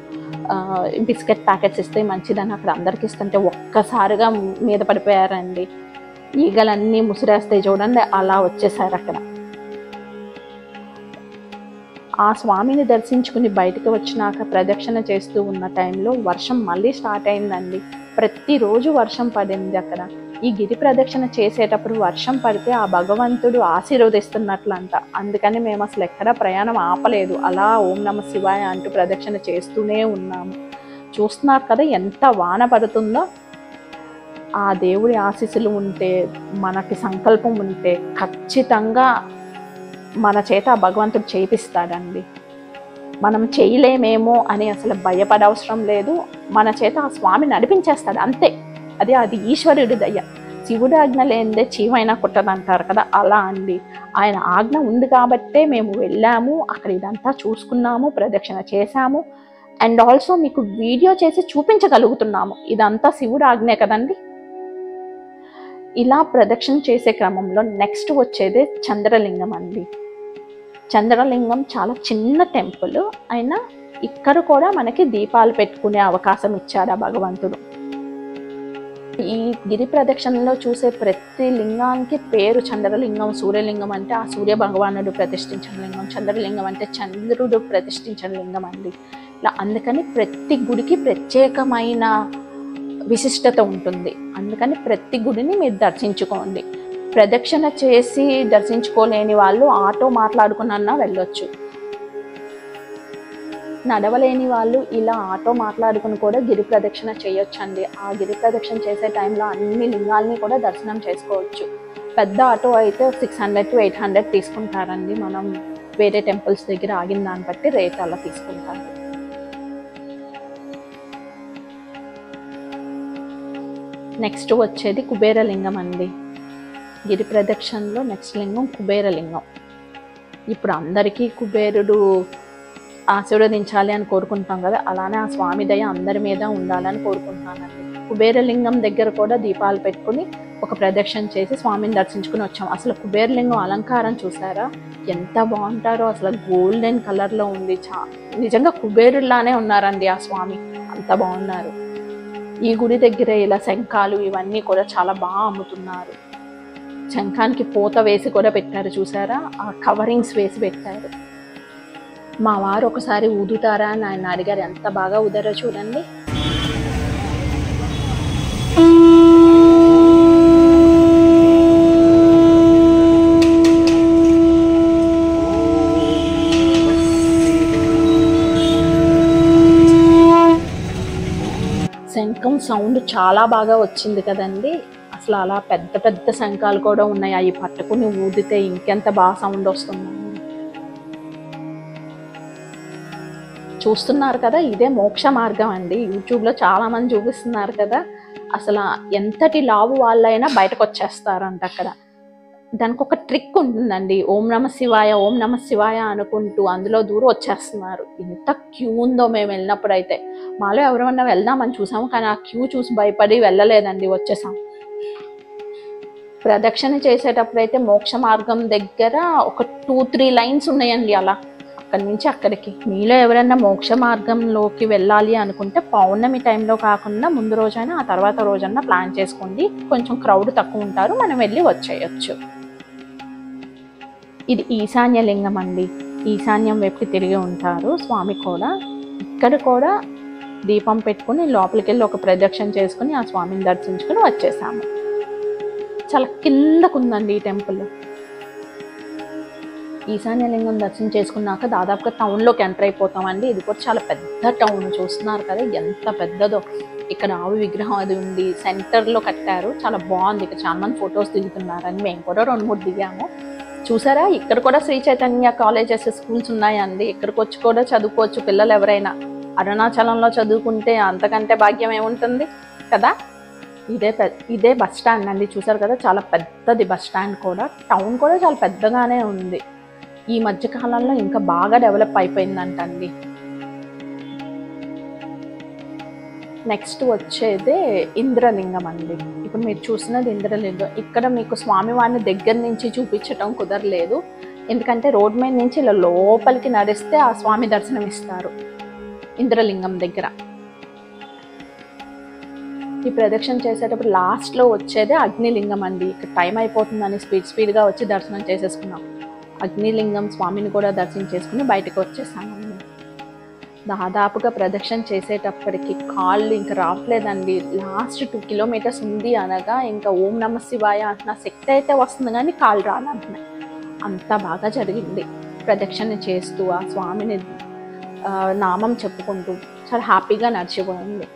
బిస్కెట్ ప్యాకెట్స్ ఇస్తే మంచిదని అక్కడ అందరికి ఇస్తుంటే ఒక్కసారిగా మీద పడిపోయారండి. ఈగలన్నీ ముసిరేస్తాయి చూడండి, అలా వచ్చేసారు అక్కడ. ఆ స్వామిని దర్శించుకుని బయటకు వచ్చినాక ప్రదక్షిణ చేస్తూ ఉన్న టైంలో వర్షం మళ్ళీ స్టార్ట్ అయిందండి. ప్రతిరోజు వర్షం పడింది అక్కడ. ఈ గిరి ప్రదక్షిణ చేసేటప్పుడు వర్షం పడితే ఆ భగవంతుడు ఆశీర్వదిస్తున్నట్లంట. అందుకని మేము అసలు ఎక్కడా ప్రయాణం ఆపలేదు. అలా ఓం నమ శివాయ అంటూ ప్రదక్షిణ చేస్తూనే ఉన్నాము. చూస్తున్నారు కదా ఎంత వాన పడుతుందో. ఆ దేవుడి ఆశీస్సులు ఉంటే, మనకి సంకల్పం ఉంటే ఖచ్చితంగా మన చేత ఆ భగవంతుడు చేపిస్తాడండి. మనం చేయలేమేమో అని అసలు భయపడవసరం లేదు. మన చేత ఆ స్వామి నడిపించేస్తాడు అంతే. అది ఈశ్వరుడి దయ. శివుడి ఆజ్ఞ లేనిదే చీమైనా కుట్టదంటారు కదా, అలా అండి. ఆయన ఆజ్ఞ ఉంది కాబట్టే మేము వెళ్ళాము, అక్కడ ఇదంతా చూసుకున్నాము, ప్రదక్షిణ చేశాము. అండ్ ఆల్సో మీకు వీడియో చేసి చూపించగలుగుతున్నాము. ఇదంతా శివుడి ఆజ్ఞే కదండి. ఇలా ప్రదక్షిణ చేసే క్రమంలో నెక్స్ట్ వచ్చేదే చంద్రలింగం అండి. చంద్రలింగం చాలా చిన్న టెంపుల్ అయినా ఇక్కడ కూడా మనకి దీపాలు పెట్టుకునే అవకాశం ఇచ్చాడు ఆ భగవంతుడు. ఈ గిరి ప్రదక్షిణలో చూసే ప్రతి లింగానికి పేరు చంద్రలింగం. సూర్యలింగం అంటే ఆ సూర్య భగవానుడు ప్రతిష్ఠించిన లింగం. చంద్రలింగం అంటే చంద్రుడు ప్రతిష్ఠించిన లింగం అండి. అందుకని ప్రతి గుడికి ప్రత్యేకమైన విశిష్టత ఉంటుంది. అందుకని ప్రతి గుడిని మీరు దర్శించుకోండి. ప్రదక్షిణ చేసి దర్శించుకోలేని వాళ్ళు ఆటో మాట్లాడుకున్నా వెళ్ళొచ్చు. నడవలేని వాళ్ళు ఇలా ఆటో మాట్లాడుకుని కూడా గిరి ప్రదక్షిణ చేయొచ్చండి. ఆ గిరి ప్రదక్షిణ చేసే టైంలో అన్ని లింగాల్ని కూడా దర్శనం చేసుకోవచ్చు. పెద్ద ఆటో అయితే 600 to 800 తీసుకుంటారండి. మనం వేరే టెంపుల్స్ దగ్గర ఆగిన దాన్ని బట్టి రేట్ అలా తీసుకుంటారు. నెక్స్ట్ వచ్చేది కుబేరలింగం అండి. గిరి ప్రదక్షిణలో నెక్స్ట్ లింగం కుబేరలింగం. ఇప్పుడు అందరికీ కుబేరుడు ఆశీర్వదించాలి అని కోరుకుంటాం కదా, అలానే ఆ స్వామి దయ అందరి మీద ఉండాలని కోరుకుంటున్నానండి. కుబేరలింగం దగ్గర కూడా దీపాలు పెట్టుకుని ఒక ప్రదక్షిణ చేసి స్వామిని దర్శించుకుని వచ్చాం. అసలు కుబేరలింగం అలంకారం చూసారా, ఎంత బాగుంటారో. అసలు గోల్డెన్ కలర్లో ఉంది. నిజంగా కుబేరులానే ఉన్నారండి ఆ స్వామి, అంత బాగున్నారు. ఈ గుడి దగ్గర ఇలా శంఖాలు ఇవన్నీ కూడా చాలా బాగా అమ్ముతున్నారు. శంఖానికి పూత వేసి కూడా పెట్టారు చూసారా, ఆ కవరింగ్స్ వేసి పెట్టారు. మా వారు ఒకసారి ఊదుతారా అని ఆయన అడిగారు. ఎంత బాగా ఊదారో చూడండి. శంఖం సౌండ్ చాలా బాగా వచ్చింది కదండి. అసలు అలా పెద్ద పెద్ద శంఖాలు కూడా ఉన్నాయి. అవి పట్టుకుని ఊదితే ఇంకెంత బాగా సౌండ్ వస్తుంది. చూస్తున్నారు కదా, ఇదే మోక్ష మార్గం అండి. యూట్యూబ్లో చాలామంది చూపిస్తున్నారు కదా. అసలు ఎంతటి లావు వాళ్ళైనా బయటకు వచ్చేస్తారంట అక్కడ. దానికి ఒక ట్రిక్ ఉంటుందండి. ఓం నమ శివాయ, ఓం నమ శివాయ అనుకుంటూ అందులో దూరం వచ్చేస్తున్నారు. ఎంత క్యూ ఉందో మేము వెళ్ళినప్పుడు అయితే. మాలో ఎవరైనా వెళ్దామని చూసాము, కానీ ఆ క్యూ చూసి భయపడి వెళ్ళలేదండి, వచ్చేసాం. ప్రదక్షిణ చేసేటప్పుడు అయితే మోక్ష మార్గం దగ్గర ఒక 2-3 లైన్స్ ఉన్నాయండి అలా, అక్కడి నుంచి అక్కడికి. మీలో ఎవరైనా మోక్ష మార్గంలోకి వెళ్ళాలి అనుకుంటే పౌర్ణమి టైంలో కాకుండా ముందు రోజైనా ఆ తర్వాత రోజన్నా ప్లాన్ చేసుకోండి. కొంచెం క్రౌడ్ తక్కువ ఉంటారు, మనం వెళ్ళి వచ్చేయచ్చు. ఇది ఈశాన్య లింగం అండి. ఈశాన్యం వైపుకి తిరిగి ఉంటారు స్వామి కూడా. ఇక్కడ కూడా దీపం పెట్టుకుని లోపలికి వెళ్ళి ఒక ప్రదక్షిణ చేసుకుని ఆ స్వామిని దర్శించుకుని వచ్చేసాము. చాలా కిందకు ఉందండి ఈ టెంపుల్. ఈశాన్యలింగం దర్శనం చేసుకున్నాక దాదాపుగా టౌన్లోకి ఎంటర్ అయిపోతామండి. ఇది కూడా చాలా పెద్ద టౌన్, చూస్తున్నారు కదా ఎంత పెద్దదో. ఇక్కడ ఆవు విగ్రహం అది ఉంది, సెంటర్లో కట్టారు, చాలా బాగుంది. ఇక్కడ చాలా మంది ఫొటోస్ దిగుతున్నారని మేము కూడా 2-3 దిగాము. చూసారా, ఇక్కడ కూడా శ్రీ చైతన్య కాలేజెస్, స్కూల్స్ ఉన్నాయండి. ఇక్కడికి వచ్చి కూడా చదువుకోవచ్చు పిల్లలు ఎవరైనా. అరుణాచలంలో చదువుకుంటే అంతకంటే భాగ్యం ఏముంటుంది కదా. ఇదే బస్ స్టాండ్ అండి. చూసారు కదా, చాలా పెద్దది బస్ స్టాండ్ కూడా. టౌన్ కూడా చాలా పెద్దగానే ఉంది. ఈ మధ్యకాలంలో ఇంకా బాగా డెవలప్ అయిపోయిందంటండి. నెక్స్ట్ వచ్చేదే ఇంద్రలింగం అండి. ఇప్పుడు మీరు చూసినది ఇంద్రలింగం. ఇక్కడ మీకు స్వామివారిని దగ్గర నుంచి చూపించటం కుదరలేదు, ఎందుకంటే రోడ్ మీద నుంచి ఇలా లోపలికి నడిస్తే ఆ స్వామి దర్శనం ఇస్తారు ఇంద్రలింగం దగ్గర. ఈ ప్రదక్షిణ చేసేటప్పుడు లాస్ట్లో వచ్చేదే అగ్నిలింగం అండి. ఇక్కడ టైం అయిపోతుందని స్పీడ్గా వచ్చి దర్శనం చేసేసుకున్నాం. అగ్నిలింగం స్వామిని కూడా దర్శించేసుకుని బయటకు వచ్చేసామండి. దాదాపుగా ప్రదక్షిణ చేసేటప్పటికి కాళ్ళు ఇంకా రావట్లేదండి. లాస్ట్ 2 కిలోమీటర్స్ ఉంది అనగా ఇంకా ఓం నమ శివాయ అంటున్న శక్తి అయితే వస్తుంది, కానీ కాళ్ళు రాలంటున్నాయి. అంత బాగా జరిగింది. ప్రదక్షిణ చేస్తూ ఆ స్వామిని నామం చెప్పుకుంటూ చాలా హ్యాపీగా నడిచిపోయింది.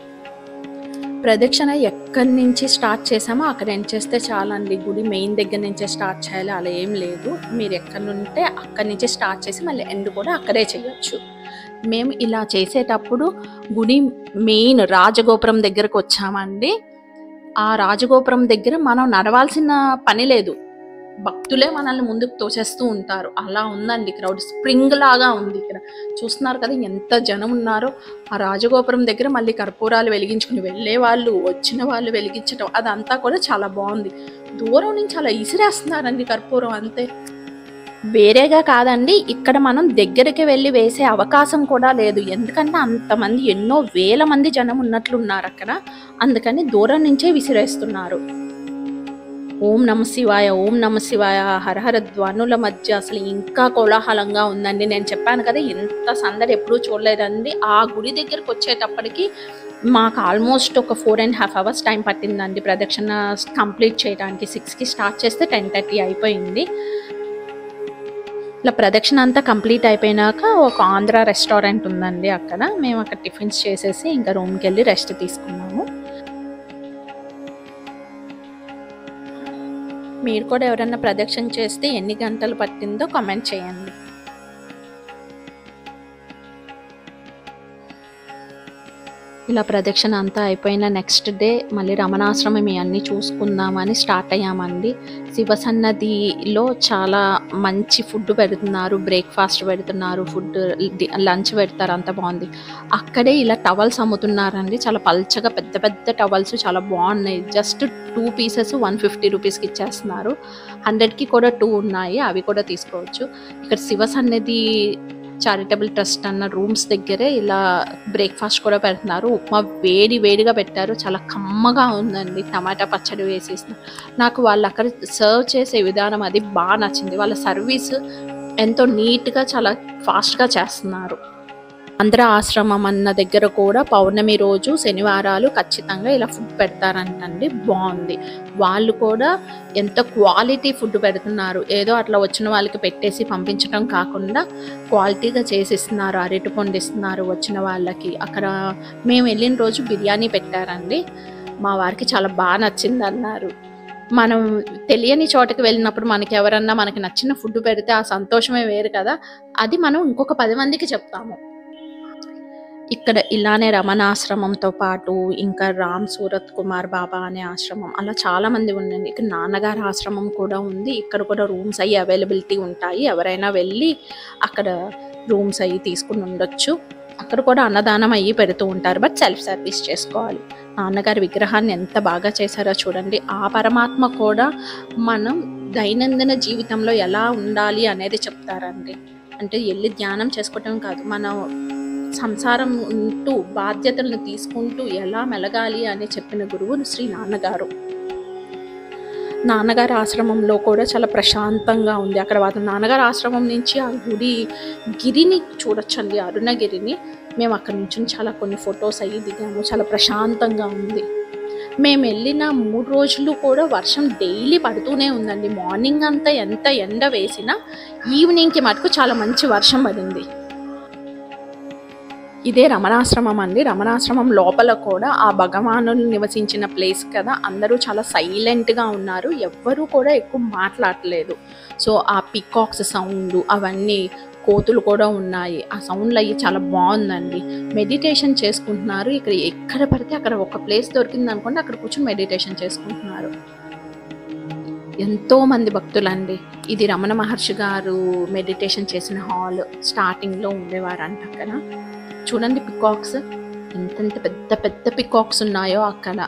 ప్రదక్షిణ ఎక్కడి నుంచి స్టార్ట్ చేసామో అక్కడ ఎండ్ చేస్తే చాలండి. గుడి మెయిన్ దగ్గర నుంచే స్టార్ట్ చేయాలి అలా ఏం లేదు. మీరు ఎక్కడి నుంటే అక్కడి నుంచి స్టార్ట్ చేసి మళ్ళీ ఎండ్ కూడా అక్కడే చేయొచ్చు. మేము ఇలా చేసేటప్పుడు గుడి మెయిన్ రాజగోపురం దగ్గరకు వచ్చామండి. ఆ రాజగోపురం దగ్గర మనం నడవాల్సిన పని లేదు, భక్తులే మనల్ని ముందుకు తోసేస్తూ ఉంటారు. అలా ఉందండి క్రౌడ్, స్ప్రింగ్ లాగా ఉంది. ఇక్కడ చూస్తున్నారు కదా ఎంత జనం ఉన్నారో. ఆ రాజగోపురం దగ్గర మళ్ళీ కర్పూరాలు వెలిగించుకుని వెళ్ళే వాళ్ళు, వచ్చిన వాళ్ళు వెలిగించడం అదంతా కూడా చాలా బాగుంది. దూరం నుంచి అలా ఇసిరేస్తున్నారండి కర్పూరం, అంతే. వేరేగా కాదండి, ఇక్కడ మనం దగ్గరికి వెళ్ళి వేసే అవకాశం కూడా లేదు, ఎందుకంటే అంతమంది ఎన్నో వేల మంది జనం ఉన్నట్లున్నారు అక్కడ. అందుకని దూరం నుంచే విసిరేస్తున్నారు. ఓం నమ శివాయ, ఓం నమ శివాయ, హరహర ధ్వనుల మధ్య అసలు ఇంకా కోలాహలంగా ఉందండి. నేను చెప్పాను కదా ఇంత సందడి ఎప్పుడూ చూడలేదండి. ఆ గుడి దగ్గరికి వచ్చేటప్పటికి మాకు ఆల్మోస్ట్ ఒక 4.5 hours టైం పట్టిందండి ప్రదక్షిణ కంప్లీట్ చేయడానికి. 6కి స్టార్ట్ చేస్తే 10:30 అయిపోయింది. ఇలా ప్రదక్షిణ అంతా కంప్లీట్ అయిపోయినాక ఒక ఆంధ్ర రెస్టారెంట్ ఉందండి, అక్కడ మేము అక్కడ టిఫిన్స్ చేసేసి ఇంకా రూమ్కి వెళ్ళి రెస్ట్ తీసుకున్నాము. మీరు కూడా ఎవరైనా ప్రదక్షిణ చేస్తే ఎన్ని గంటలు పట్టిందో కామెంట్ చేయండి. ఇలా ప్రదక్షిణ అంతా అయిపోయిన నెక్స్ట్ డే మళ్ళీ రమణాశ్రమం ఇవన్నీ చూసుకుందామని స్టార్ట్ అయ్యామండి. శివసన్నధిలో చాలా మంచి ఫుడ్ పెడుతున్నారు, బ్రేక్ఫాస్ట్ పెడుతున్నారు, ఫుడ్ లంచ్ పెడతారు, అంత బాగుంది. అక్కడే ఇలా టవల్స్ అమ్ముతున్నారండి, చాలా పల్చగా పెద్ద పెద్ద టవల్స్ చాలా బాగున్నాయి. జస్ట్ 2 pieces 150 రూపీస్కి ఇచ్చేస్తున్నారు. 100కి కూడా 2 ఉన్నాయి, అవి కూడా తీసుకోవచ్చు. ఇక్కడ శివసన్నధి చారిటబుల్ ట్రస్ట్ అన్న రూమ్స్ దగ్గరే ఇలా బ్రేక్ఫాస్ట్ కూడా పెడుతున్నారు. ఉప్మా వేడి వేడిగా పెట్టారు, చాలా కమ్మగా ఉందండి. టమాటా పచ్చడి వేసేసిన నాకు వాళ్ళు అక్కడ సర్వ్ చేసే విధానం అది బాగా నచ్చింది. వాళ్ళ సర్వీస్ ఎంతో నీట్గా చాలా ఫాస్ట్గా చేస్తున్నారు. ఆంధ్ర ఆశ్రమం అన్న దగ్గర కూడా పౌర్ణమి రోజు శనివారాలు ఖచ్చితంగా ఇలా ఫుడ్ పెడతారంటండి, బాగుంది. వాళ్ళు కూడా ఎంత క్వాలిటీ ఫుడ్ పెడుతున్నారు, ఏదో అట్లా వచ్చిన వాళ్ళకి పెట్టేసి పంపించడం కాకుండా క్వాలిటీగా చేసిస్తున్నారు. అరటిపండు ఇస్తున్నారు వచ్చిన వాళ్ళకి. అక్కడ మేము వెళ్ళిన రోజు బిర్యానీ పెట్టారండి, మా వారికి చాలా బాగా నచ్చింది అన్నారు. మనం తెలియని చోటకి వెళ్ళినప్పుడు మనకి ఎవరన్నా మనకి నచ్చిన ఫుడ్ పెడితే ఆ సంతోషమే వేరు కదా, అది మనం ఇంకొక 10 మందికి చెప్తాము. ఇక్కడ ఇలానే రమణాశ్రమంతో పాటు ఇంకా రామ్ సూరత్ కుమార్ బాబా అనే ఆశ్రమం అలా చాలా మంది ఉండండి. ఇక్కడ నాన్నగారి ఆశ్రమం కూడా ఉంది. ఇక్కడ కూడా రూమ్స్ అయ్యి అవైలబిలిటీ ఉంటాయి, ఎవరైనా వెళ్ళి అక్కడ రూమ్స్ అయ్యి తీసుకుని ఉండొచ్చు. అక్కడ కూడా అన్నదానం అయ్యి పెడుతూ ఉంటారు, బట్ సెల్ఫ్ సర్వీస్ చేసుకోవాలి. నాన్నగారి విగ్రహాన్ని ఎంత బాగా చేశారో చూడండి. ఆ పరమాత్మ కూడా మనం దైనందిన జీవితంలో ఎలా ఉండాలి అనేది చెప్తారండి. అంటే వెళ్ళి ధ్యానం చేసుకోవటం కాదు, మనం సంసారం ఉంటూ బాధ్యతలను తీసుకుంటూ ఎలా మెలగాలి అని చెప్పిన గురువు శ్రీ నాన్నగారు. నాన్నగారి ఆశ్రమంలో కూడా చాలా ప్రశాంతంగా ఉంది. అక్కడ వాళ్ళ నాన్నగారి ఆశ్రమం నుంచి ఆ గిరిని చూడొచ్చండి, అరుణగిరిని. మేము అక్కడి నుంచి చాలా కొన్ని ఫొటోస్ అయ్యి దిగాము, చాలా ప్రశాంతంగా ఉంది. మేము వెళ్ళిన 3 రోజులు కూడా వర్షం డైలీ పడుతూనే ఉందండి. మార్నింగ్ అంతా ఎంత ఎండ వేసినా ఈవినింగ్కి మటుకు చాలా మంచి వర్షం పడింది. ఇదే రమణాశ్రమం అండి. రమణాశ్రమం లోపల కూడా ఆ భగవానులు నివసించిన ప్లేస్ కదా, అందరూ చాలా సైలెంట్గా ఉన్నారు, ఎవ్వరూ కూడా ఎక్కువ మాట్లాడలేదు. సో ఆ పికాక్స్ సౌండ్ అవన్నీ, కోతులు కూడా ఉన్నాయి, ఆ సౌండ్లు అయ్యి చాలా బాగుందండి. మెడిటేషన్ చేసుకుంటున్నారు. ఇక్కడ ఎక్కడ పడితే అక్కడ ఒక ప్లేస్ దొరికింది అనుకోండి, అక్కడ కూర్చొని మెడిటేషన్ చేసుకుంటున్నారు. ఎంతో మంది భక్తులండి. ఇది రమణ మహర్షి గారు మెడిటేషన్ చేసిన హాల్. స్టార్టింగ్లో ఉండేవారంట అక్కడ. చూడండి పికాక్స్ ఎంతెంత పెద్ద పెద్ద పికాక్స్ ఉన్నాయో అక్కడ.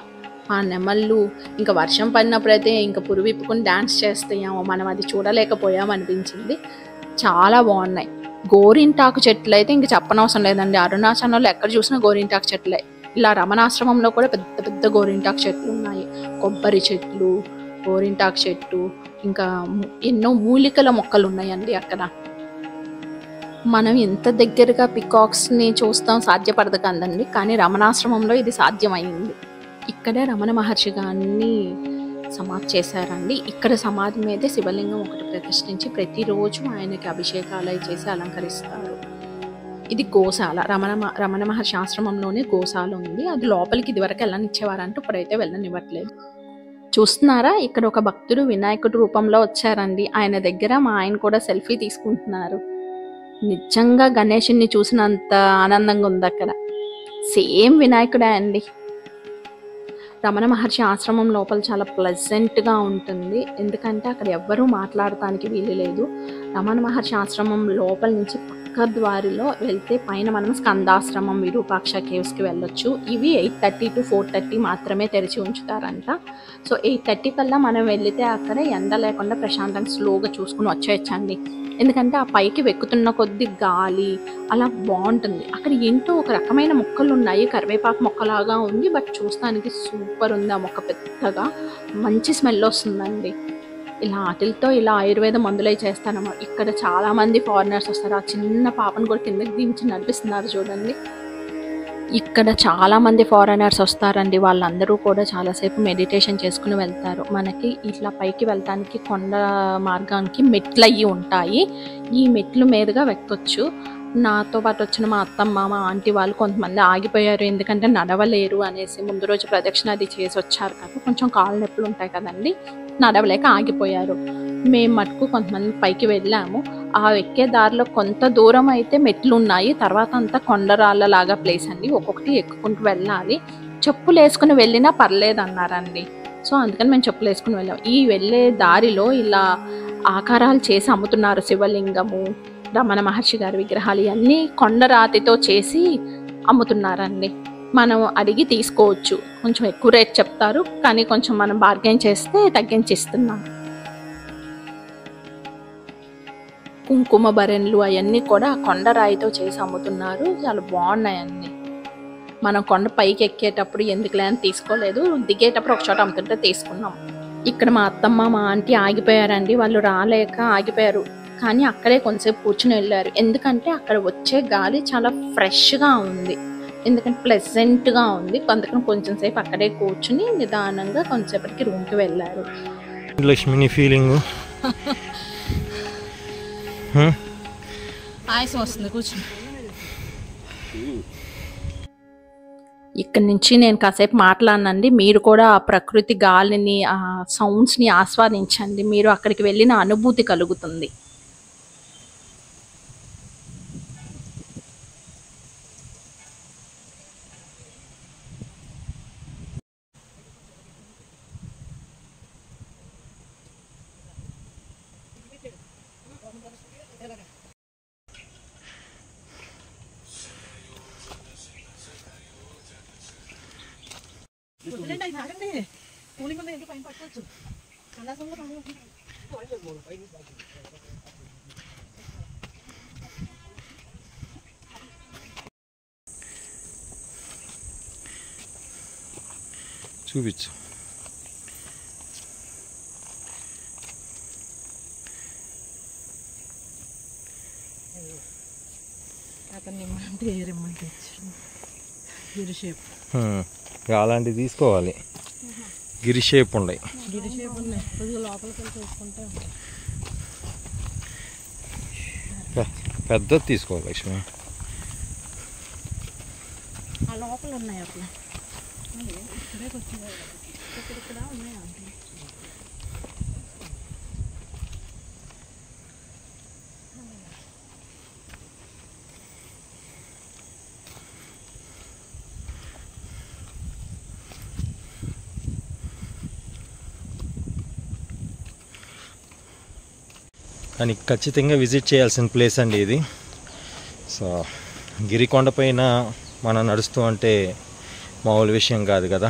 ఆ నెమళ్ళు ఇంకా వర్షం పడినప్పుడైతే ఇంకా పురువిప్పుకొని డ్యాన్స్ చేస్తాయేమో, మనం అది చూడలేకపోయాం అనిపించింది. చాలా బాగున్నాయి. గోరింటాకు చెట్లు అయితే ఇంక చెప్పనవసరం లేదండి. అరుణాచలంలో ఎక్కడ చూసినా గోరింటాకు చెట్లే. ఇలా రమణాశ్రమంలో కూడా పెద్ద పెద్ద గోరింటాకు చెట్లు ఉన్నాయి. కొబ్బరి చెట్లు, గోరింటాకు చెట్టు, ఇంకా ఎన్నో మూలికల మొక్కలు ఉన్నాయండి అక్కడ. మనం ఎంత దగ్గరగా పికాక్స్ని చూస్తాం సాధ్యపడదు కదండి, కానీ రమణాశ్రమంలో ఇది సాధ్యమైంది. ఇక్కడే రమణ మహర్షి గారిని సమాధి చేశారండి. ఇక్కడ సమాధి మీదే శివలింగం ఒకటి ప్రతిష్ఠించి ప్రతిరోజు ఆయనకి అభిషేకాలు చేసి అలంకరిస్తారు. ఇది గోశాల. రమణ మహర్షి ఆశ్రమంలోనే గోశాల ఉంది. అది లోపలికి ఇదివరకు వెళ్ళనిచ్చేవారంటూ ఇప్పుడైతే వెళ్ళనివ్వట్లేదు. చూస్తున్నారా, ఇక్కడ ఒక భక్తుడు వినాయకుడి రూపంలో వచ్చారండి. ఆయన దగ్గర మా ఆయన కూడా సెల్ఫీ తీసుకుంటున్నారు. నిజంగా గణేషుని చూసినంత ఆనందంగా ఉంది అక్కడ. సేమ్ వినాయకుడే అండి. రమణ మహర్షి ఆశ్రమం లోపల చాలా ప్లెజెంట్గా ఉంటుంది, ఎందుకంటే అక్కడ ఎవ్వరూ మాట్లాడటానికి వీలు లేదు. రమణ మహర్షి ఆశ్రమం లోపల నుంచి పక్క ద్వారిలో వెళ్తే పైన మనం స్కందాశ్రమం, విరూపాక్ష కేవ్స్కి వెళ్ళొచ్చు. ఇవి 8:30 to 4:30 మాత్రమే తెరిచి ఉంచుతారంట. సో 8:30 కల్లా మనం వెళితే అక్కడ ఎండ లేకుండా ప్రశాంతంగా స్లోగా చూసుకుని వచ్చేయచ్చండి. ఎందుకంటే ఆ పైకి వెక్కుతున్న కొద్ది గాలి అలా బాగుంటుంది. అక్కడ ఏంటో ఒక రకమైన మొక్కలు ఉన్నాయి, కరివేపాకు మొక్కలాగా ఉంది, బట్ చూస్తానికి సూపర్ ఉంది. ఆ మొక్క పెద్దగా మంచి స్మెల్ వస్తుందండి. ఇలా ఆటిలతో ఇలా ఆయుర్వేద మందులై చేస్తానన్నమాట. ఇక్కడ చాలామంది ఫారినర్స్ వస్తారు. ఆ చిన్న పాపను కూడా కిందకి దించి నడిపిస్తున్నారు చూడండి. ఇక్కడ చాలామంది ఫారినర్స్ వస్తారండి. వాళ్ళందరూ కూడా చాలాసేపు మెడిటేషన్ చేసుకుని వెళ్తారు. మనకి ఇట్లా పైకి వెళ్ళటానికి కొండ మార్గానికి మెట్లు అయ్యి ఉంటాయి. ఈ మెట్లు మీదుగా వెక్కొచ్చు. నాతో పాటు వచ్చిన మా అత్తమ్మ, మా ఆంటీ వాళ్ళు కొంతమంది ఆగిపోయారు. ఎందుకంటే నడవలేరు అనేసి, ముందు రోజు ప్రదక్షిణ అది చేసి వచ్చారు కదా, కొంచెం కాళ్ళు నొప్పులు ఉంటాయి కదండి, నడవలేక ఆగిపోయారు. మేము మటుకు కొంతమంది పైకి వెళ్ళాము. ఆ ఎక్కే దారిలో కొంత దూరం అయితే మెట్లు ఉన్నాయి, తర్వాత అంతా కొండరాళ్ళలాగా ప్లేస్ అండి. ఒక్కొక్కటి ఎక్కుకుంటూ వెళ్ళాలి. చెప్పులు వేసుకుని వెళ్ళినా పర్లేదు అన్నారండి. సో అందుకని మేము చెప్పులు వేసుకుని వెళ్ళాము. ఈ వెళ్ళే దారిలో ఇలా ఆకారాలు చేసి అమ్ముతున్నారు. శివలింగము, రమణ మహర్షి గారి విగ్రహాలు ఇవన్నీ కొండరాతితో చేసి అమ్ముతున్నారండి. మనం అడిగి తీసుకోవచ్చు. కొంచెం ఎక్కువ రేట్ చెప్తారు, కానీ కొంచెం మనం బార్గెన్ చేస్తే తగ్గించి ఇస్తున్నాం. కుంకుమ బరెన్లు అవన్నీ కూడా కొండరాయితో చేసి అమ్ముతున్నారు. చాలా బాగున్నాయండి. మనం కొండ పైకి ఎక్కేటప్పుడు ఎందుకులే అని తీసుకోలేదు, దిగేటప్పుడు ఒక చోట అమ్ముతుంటే తీసుకున్నాం. ఇక్కడ మా అత్తమ్మ, మా ఆంటీ ఆగిపోయారండి. వాళ్ళు రాలేక ఆగిపోయారు, కానీ అక్కడే కొంచెంసేపు కూర్చుని వెళ్ళారు. ఎందుకంటే అక్కడ వచ్చే గాలి చాలా ఫ్రెష్గా ఉంది, ఎందుకంటే ప్లెజెంట్గా ఉంది. అందుకని కొంచెం సేపు అక్కడే కూర్చుని నిదానంగా కొంచెంసేపటికి రూమ్కి వెళ్ళారు. లక్ష్మిని ఫీలింగ్ ఆయాసం వస్తుంది, కూర్చుని. ఇక్కడి నుంచి నేను కాసేపు మాట్లాడినండి. మీరు కూడా ఆ ప్రకృతి గాలిని, ఆ సౌండ్స్ని ఆస్వాదించండి. మీరు అక్కడికి వెళ్ళిన అనుభూతి కలుగుతుంది. చూపించు. అలాంటివి తీసుకోవాలి. గిరి షేప్ ఉన్నాయి. పెద్దది తీసుకోవాలి లక్ష్మి. లోపల ఉన్నాయి అట్లా. కానీ ఖచ్చితంగా విజిట్ చేయాల్సిన ప్లేస్ అండి ఇది. సో గిరికొండ పైన మనం నడుస్తూ అంటే మామూలు విషయం కాదు కదా.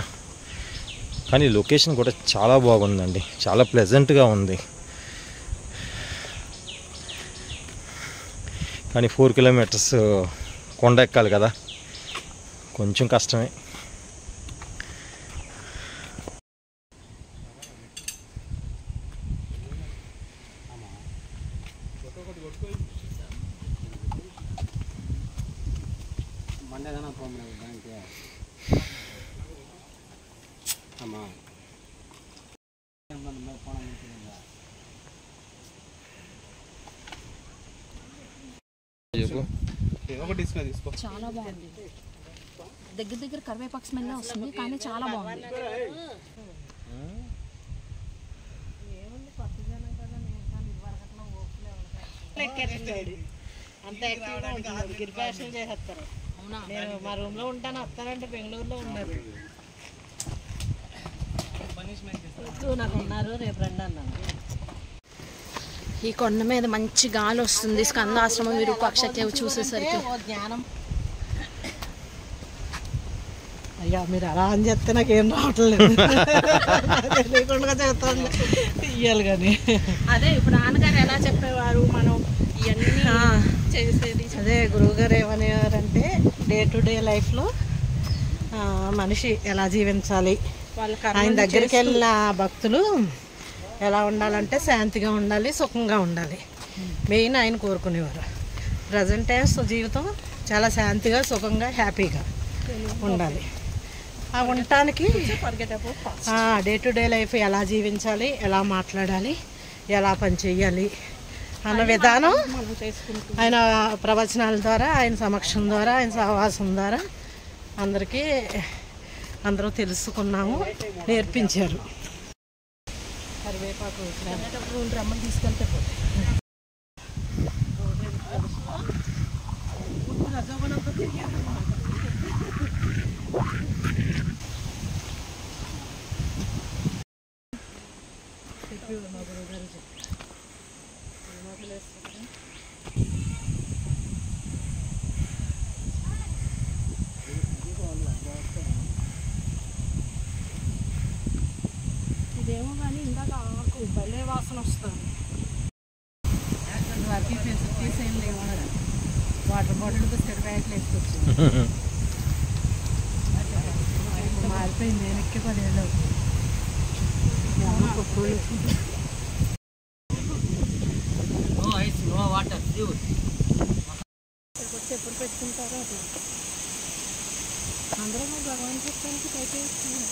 కానీ లొకేషన్ కూడా చాలా బాగుందండి, చాలా ప్లెజెంట్గా ఉంది. కానీ 4 కిలోమీటర్స్ కొండ ఎక్కాలి కదా, కొంచెం కష్టమే. చాలా బాగుంది. దగ్గర దగ్గర కరివేపాకు స్మెల్ వస్తుంది, కానీ చాలా బాగుంది. నేను మా రూమ్ లో ఉంటాను, వస్తానంటే బెంగళూరులో ఉన్నారు, నాకు ఉన్నారు, రేపు రండి అన్నాను. ఈ కొండ మీద మంచి గాలి వస్తుంది. స్కందాశ్రమం విరూపాక్ష కేవ్ చూసేసరికి జ్ఞానం. అయ్యా మీరు అలా అని చెప్తే నాకేం రావట్లేదు, తెలియకుండా చెప్తాను ఇయ్యాలి. కానీ అదే ఇప్పుడు నాన్నగారు ఎలా చెప్పేవారు, మనం ఇవన్నీ చేసేది. అదే గురువుగారు ఏమనేవారంటే డే టు డే లైఫ్లో మనిషి ఎలా జీవించాలి, ఆయన దగ్గరికి వెళ్ళిన భక్తులు ఎలా ఉండాలంటే శాంతిగా ఉండాలి, సుఖంగా ఉండాలి, మెయిన్ ఆయన కోరుకునేవారు. ప్రజెంట్ జీవితం చాలా శాంతిగా, సుఖంగా, హ్యాపీగా ఉండాలి. ఆ ఉండటానికి డే టు డే లైఫ్ ఎలా జీవించాలి, ఎలా మాట్లాడాలి, ఎలా పని చేయాలి అన్న విధానం ఆయన ప్రవచనాల ద్వారా, ఆయన సమక్షం ద్వారా, ఆయన సహవాసం ద్వారా అందరూ తెలుసుకున్నాము, నేర్పించారు. కరివేపాకు రమ్మని తీసుకెళ్తే మా గురువు గారు ఇదేమో కానీ ఇందాక ఆకు భలే వాసన వస్తుంది. తీసేం లేవు, వాటర్ బాటిల్ బిస్కెట్ ప్యాకెట్లు వేసుకొచ్చింది. మారిపోయింది, నేను ఎక్కి 10 ఏళ్ళు అవుతుంది. ఎప్పుడు పెట్టుకుంటారో అది అందరూ భగవాన్ చెప్పడానికి పైకి వేస్తున్నారు.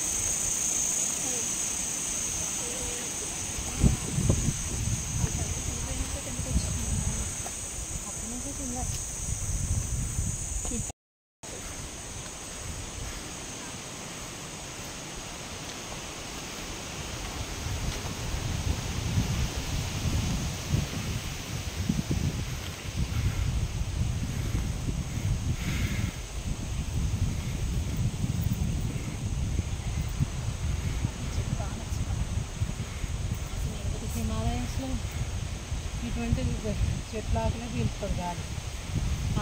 హిమాలయన్స్లో ఇటువంటి చెట్ల ఆకులే పీల్చుకోరు గాలి,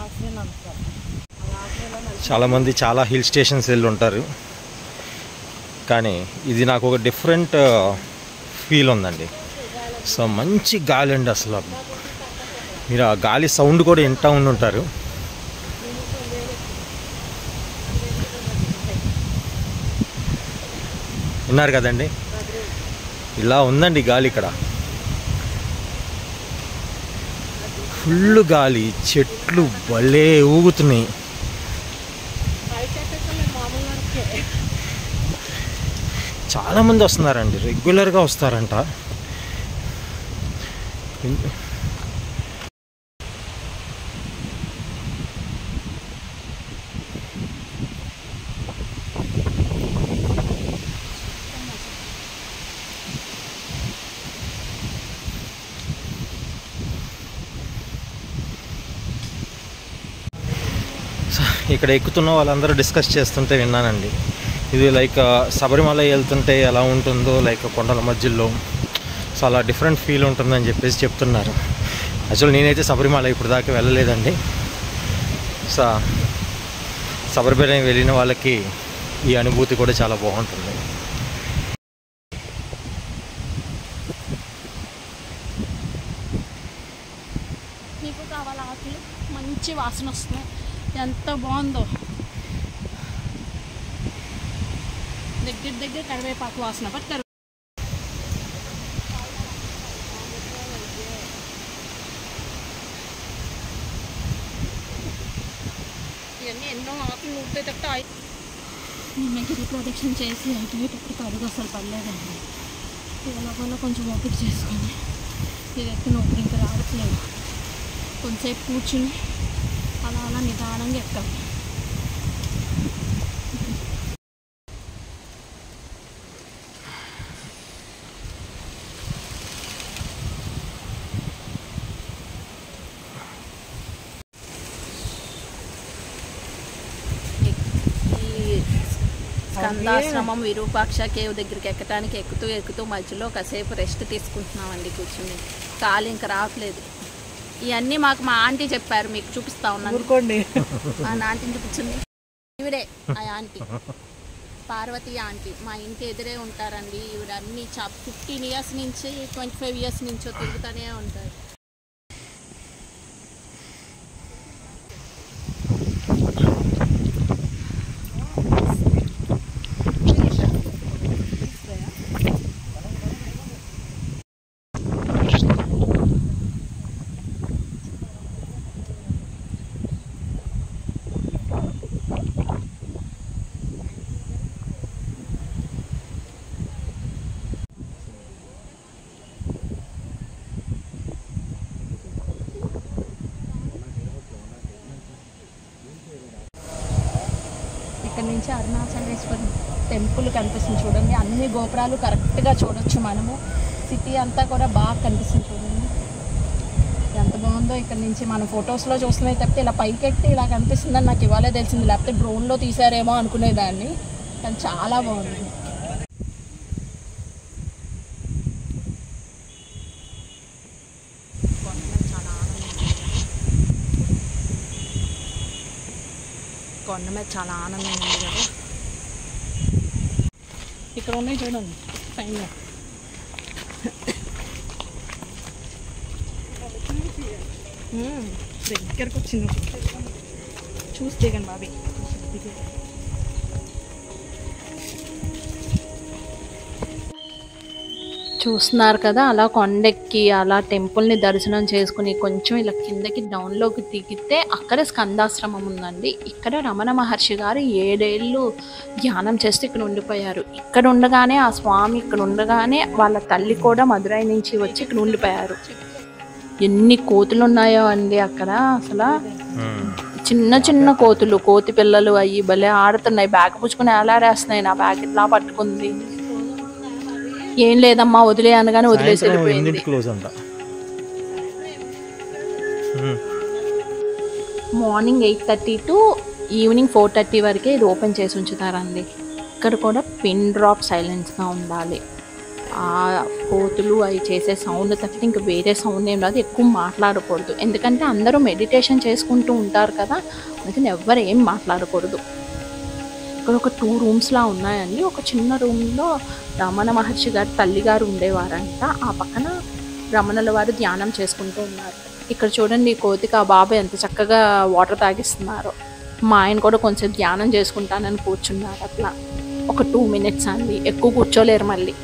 ఆక్సిజన్ అందుతారు. చాలామంది చాలా హిల్ స్టేషన్స్ వెళ్ళి ఉంటారు, కానీ ఇది నాకు ఒక డిఫరెంట్ ఫీల్ ఉందండి. సో మంచి గాలి అండి, అసలు మీరు ఆ గాలి సౌండ్ కూడా వింటూ ఉండుంటారు. విన్నారు కదండి, ఇలా ఉందండి గాలి ఇక్కడ. ఫుల్ గాలి, చెట్లు భలే ఊగుతున్నాయి. చాలామంది వస్తున్నారండి, రెగ్యులర్గా వస్తారంట. ఇక్కడ ఎక్కుతున్న వాళ్ళందరూ డిస్కస్ చేస్తుంటే విన్నానండి, ఇది లైక్ శబరిమల వెళ్తుంటే ఎలా ఉంటుందో, లైక్ కొండల మధ్యలో, సో అలా డిఫరెంట్ ఫీల్ ఉంటుందని చెప్పేసి చెప్తున్నారు. యాక్చువల్ నేనైతే శబరిమల ఇప్పుడు దాకా వెళ్ళలేదండి. సో శబరిమల వెళ్ళిన వాళ్ళకి ఈ అనుభూతి కూడా చాలా బాగుంటుంది. మీకు కావాలా ఆకులు? మంచి వాసన వస్తున్నాయి, ఎంత బాగుందో. దగ్గర కరివేపాకు వాసన. ఇవన్నీ ఎన్నో ఆకులు నూడితే తప్ప నిన్న గిరి ప్రదక్షిణ చేసి అయిపోయేటప్పుడు అడుగు అసలు పడలేదండి. ఇవాళ కొంచెం ఓపిక చేసుకొని ఇది ఎక్కిన ఓపిక ఇంకా రావట్లేదు. కొంతసేపు కూర్చుని అలా నిదానంగా ఎక్కాలి. స్కందాశ్రమం విరూపాక్ష కేవ్ దగ్గరికి ఎక్కడానికి ఎక్కుతూ మధ్యలో కాసేపు రెస్ట్ తీసుకుంటున్నామండి కూర్చుని. కాలు ఇంకా రావట్లేదు. ఇవన్నీ మాకు మా ఆంటీ చెప్పారు, మీకు చూపిస్తా ఉన్నాను. మా ఆంటీని చూపించింది, ఇవిడే ఆ ఆంటీ, పార్వతి ఆంటీ. మా ఇంటి ఎదురే ఉంటారండి. ఇవిడ అన్ని 15 years నుంచి 25 years నుంచో తిరుగుతూనే ఉంటారు. నుంచి అరుణాచలేశ్వరి టెంపుల్ కనిపిస్తుంది చూడండి. అన్ని గోపురాలు కరెక్ట్గా చూడొచ్చు మనము. సిటీ అంతా కూడా బాగా కనిపిస్తుంది చూడండి, ఎంత బాగుందో. ఇక్కడ నుంచి మనం ఫొటోస్లో చూస్తున్నాయి తప్పితే ఇలా పైకెక్కి ఇలా కనిపిస్తుందని నాకు ఇవాళే తెలిసింది, లేకపోతే డ్రోన్లో తీసారేమో అనుకునేదాన్ని. కానీ చాలా బాగుంది. కొండ మీద చాలా ఆనందంగా ఉంది కదా. ఇక్కడ ఉన్నాయి చూడండి పైన. దగ్గరకు వచ్చింది, చూసి దిగండి బాబీ. చూస్తున్నారు కదా, అలా కొండెక్కి అలా టెంపుల్ని దర్శనం చేసుకుని కొంచెం ఇలా కిందకి డౌన్లోకి దిగితే అక్కడే స్కందాశ్రమం ఉందండి. ఇక్కడ రమణ మహర్షి గారు 7 ఏళ్ళు ధ్యానం చేస్తూ ఇక్కడ ఉండిపోయారు. ఇక్కడ ఉండగానే ఆ స్వామి ఇక్కడ ఉండగానే వాళ్ళ తల్లి కూడా మదురై నుంచి వచ్చి ఇక్కడ ఉండిపోయారు. ఎన్ని కోతులు ఉన్నాయో అండి అక్కడ, అసలు చిన్న చిన్న కోతులు, కోతి పిల్లలు అయ్యి భలే ఆడుతున్నాయి. బ్యాగ్ పుచ్చుకుని ఎలాడేస్తున్నాయి. నా బ్యాగ్ ఇట్లా పట్టుకుంది. ఏం లేదమ్మా వదిలే అనగానే వదిలేసి వెళ్ళిపోయింది. మార్నింగ్ 8:30 టు ఈవినింగ్ 4:30 వరకే ఇది ఓపెన్ చేసి ఉంచుతారండి. ఇక్కడ కూడా పిన్ డ్రాప్ సైలెన్స్గా ఉండాలి. ఆ కోతులు అవి చేసే సౌండ్ తప్పితే ఇంకా వేరే సౌండ్ ఏం రాదు. ఎక్కువ మాట్లాడకూడదు, ఎందుకంటే అందరూ మెడిటేషన్ చేసుకుంటూ ఉంటారు కదా, అందుకని ఎవ్వరు ఏం మాట్లాడకూడదు. ఇక్కడ ఒక 2 రూమ్స్లా ఉన్నాయండి. ఒక చిన్న రూమ్లో రమణ మహర్షి గారు తల్లిగారు ఉండేవారంట. ఆ పక్కన రమణుల వారు ధ్యానం చేసుకుంటూ ఉన్నారు. ఇక్కడ చూడండి కోతికి ఆ బాబు ఎంత చక్కగా వాటర్ తాగిస్తున్నారు. మా ఆయన కూడా కొంచెం ధ్యానం చేసుకుంటానని కూర్చున్నారు. అట్లా ఒక 2 మినిట్స్ అండి, ఎక్కువ కూర్చోలేరు. మళ్ళీ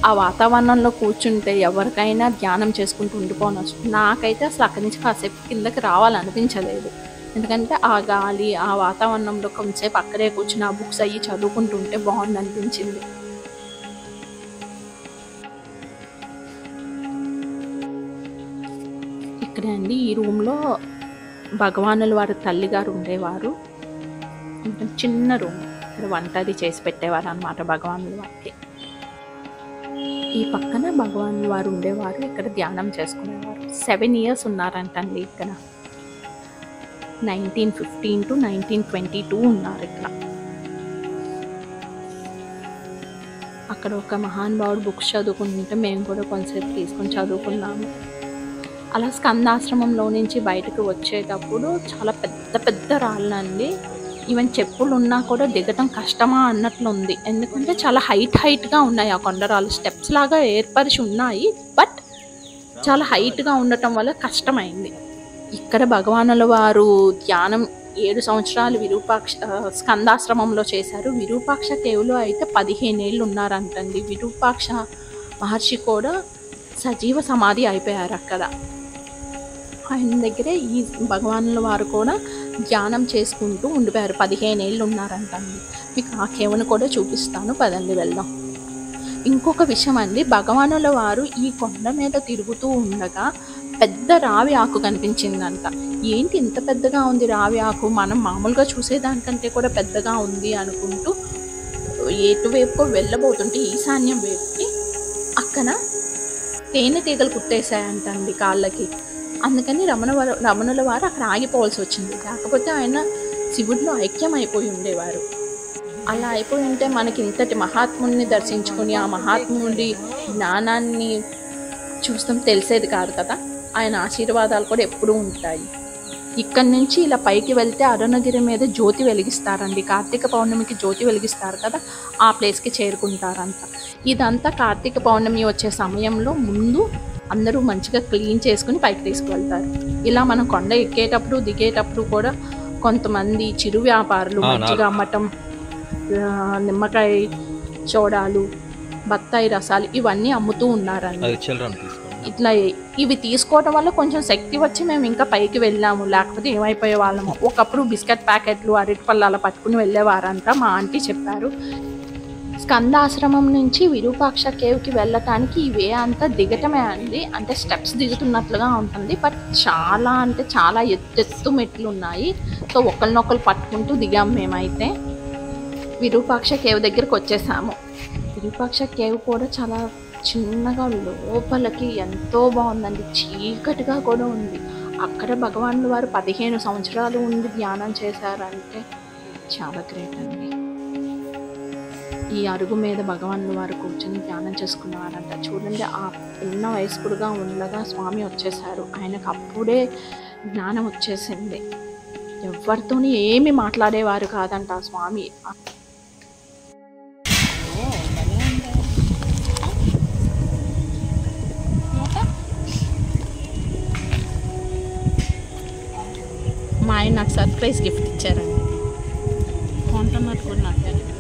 ఆ వాతావరణంలో కూర్చుంటే ఎవరికైనా ధ్యానం చేసుకుంటూ ఉండిపోనొచ్చు. నాకైతే అసలు అక్కడి నుంచి కాసేపు కిందకి రావాలనిపించలేదు, ఎందుకంటే ఆ గాలి ఆ వాతావరణంలో కొంచెంసేపు అక్కడే కూర్చుని ఆ బుక్స్ అయ్యి చదువుకుంటుంటే బాగుంది అనిపించింది. ఇక్కడే అండి ఈ రూమ్లో భగవానుల వారి తల్లిగారు ఉండేవారు. చిన్న రూమ్, ఇక్కడ వంట అది చేసి పెట్టేవారు అన్నమాట భగవానుల వారికి. ఈ పక్కన భగవానుల వారు ఉండేవారు, ఇక్కడ ధ్యానం చేసుకునేవారు. 7 years ఉన్నారంటండి ఇక్కడ. 1915 to 1922 ఉన్నారు ఇక్కడ. అక్కడ ఒక మహానుభావుడు బుక్స్ చదువుకుంటుంటే మేము కూడా కొంచెంసేపు తీసుకొని చదువుకున్నాము. అలా స్కందాశ్రమంలో నుంచి బయటకు వచ్చేటప్పుడు చాలా పెద్ద పెద్ద రాళ్ళండి. ఈవెన్ చెప్పులు ఉన్నా కూడా దిగటం కష్టమా అన్నట్లు ఉంది, ఎందుకంటే చాలా హైట్గా ఉన్నాయి. ఆ కొండరాళ్ళు స్టెప్స్ లాగా ఏర్పరిచి ఉన్నాయి, బట్ చాలా హైట్గా ఉండటం వల్ల కష్టమైంది. ఇక్కడ భగవానుల వారు ధ్యానం 7 సంవత్సరాలు స్కందాశ్రమంలో చేశారు. విరూపాక్ష కేవ్లో అయితే 15 ఏళ్ళు ఉన్నారంటండి. విరూపాక్ష మహర్షి కూడా సజీవ సమాధి అయిపోయారు అక్కడ. ఆయన దగ్గరే ఈ భగవానుల వారు కూడా ధ్యానం చేసుకుంటూ ఉండిపోయారు. 15 ఏళ్ళు ఉన్నారంటండి. మీకు ఆ కేవ్ను కూడా చూపిస్తాను, పదండి వెళ్దాం. ఇంకొక విషయం అండి, భగవానుల వారు ఈ కొండ మీద తిరుగుతూ ఉండగా పెద్ద రావి ఆకు కనిపించిందంట. ఏంటి ఇంత పెద్దగా ఉంది రావి ఆకు, మనం మామూలుగా చూసేదానికంటే కూడా పెద్దగా ఉంది అనుకుంటూ ఎటువైపుకో వెళ్ళబోతుంటే ఈశాన్యం వైపుకి అక్కడ తేనెటీగలు కుట్టేశాయంటండి కాళ్ళకి. అందుకని రమణుల వారు అక్కడ ఆగిపోవాల్సి వచ్చింది. కాకపోతే ఆయన శివుడిలో ఐక్యం అయిపోయి ఉండేవారు. అలా అయిపోయి ఉంటే మనకి ఇంతటి మహాత్ముడిని దర్శించుకొని ఆ మహాత్ముడి జ్ఞానాన్ని చూస్తాం తెలిసేది కాదు కదా. ఆయన ఆశీర్వాదాలు కూడా ఎప్పుడూ ఉంటాయి. ఇక్కడి నుంచి ఇలా పైకి వెళ్తే అరుణగిరి మీద జ్యోతి వెలిగిస్తారండి. కార్తీక పౌర్ణమికి జ్యోతి వెలిగిస్తారు కదా, ఆ ప్లేస్కి చేరుకుంటారంట. ఇదంతా కార్తీక పౌర్ణమి వచ్చే సమయంలో ముందు అందరూ మంచిగా క్లీన్ చేసుకుని పైకి తీసుకువెళ్తారు. ఇలా మనం కొండ ఎక్కేటప్పుడు దిగేటప్పుడు కూడా కొంతమంది చిరు వ్యాపారులు మంచిగా అమ్మటం, నిమ్మకాయ చోడాలు, బత్తాయి రసాలు ఇవన్నీ అమ్ముతూ ఉన్నారండి. ఇట్లా ఇవి తీసుకోవడం వల్ల కొంచెం శక్తి వచ్చి మేము ఇంకా పైకి వెళ్ళాము, లేకపోతే ఏమైపోయే వాళ్ళము. ఒకప్పుడు బిస్కెట్ ప్యాకెట్లు, అరటి పళ్ళు అలా పట్టుకుని వెళ్ళేవారంట, మా ఆంటీ చెప్పారు. స్కందాశ్రమం నుంచి విరూపాక్ష కేవ్కి వెళ్ళటానికి ఈ వే అంతా దిగటమే అండి, అంటే స్టెప్స్ దిగుతున్నట్లుగా ఉంటుంది. బట్ చాలా అంటే చాలా ఎత్తు మెట్లు ఉన్నాయి. సో ఒకరినొకరు పట్టుకుంటూ దిగాము. మేమైతే విరూపాక్ష కేవ్ దగ్గరికి వచ్చేసాము. విరూపాక్ష కేవ్ కూడా చాలా చిన్నగా లోపలికి ఎంతో బాగుందండి, చీకటిగా కూడా ఉంది. అక్కడ భగవానుడు వారు 15 సంవత్సరాలు ఉండి ధ్యానం చేశారంటే చాలా గ్రేట్ అండి. ఈ అరుగు మీద భగవానుడు వారు కూర్చొని ధ్యానం చేసుకునేవారంట. చూడండి, ఆ చిన్న వయస్కుడుగా ఉండగా స్వామి వచ్చేసారు. ఆయనకు అప్పుడే జ్ఞానం వచ్చేసింది. ఎవరితోని ఏమి మాట్లాడేవారు కాదంట ఆ స్వామి. మా ఆయన నాకు సర్ప్రైజ్ గిఫ్ట్ ఇచ్చారండి. కొంటున్నట్టు కూడా నాకు తెలియదు.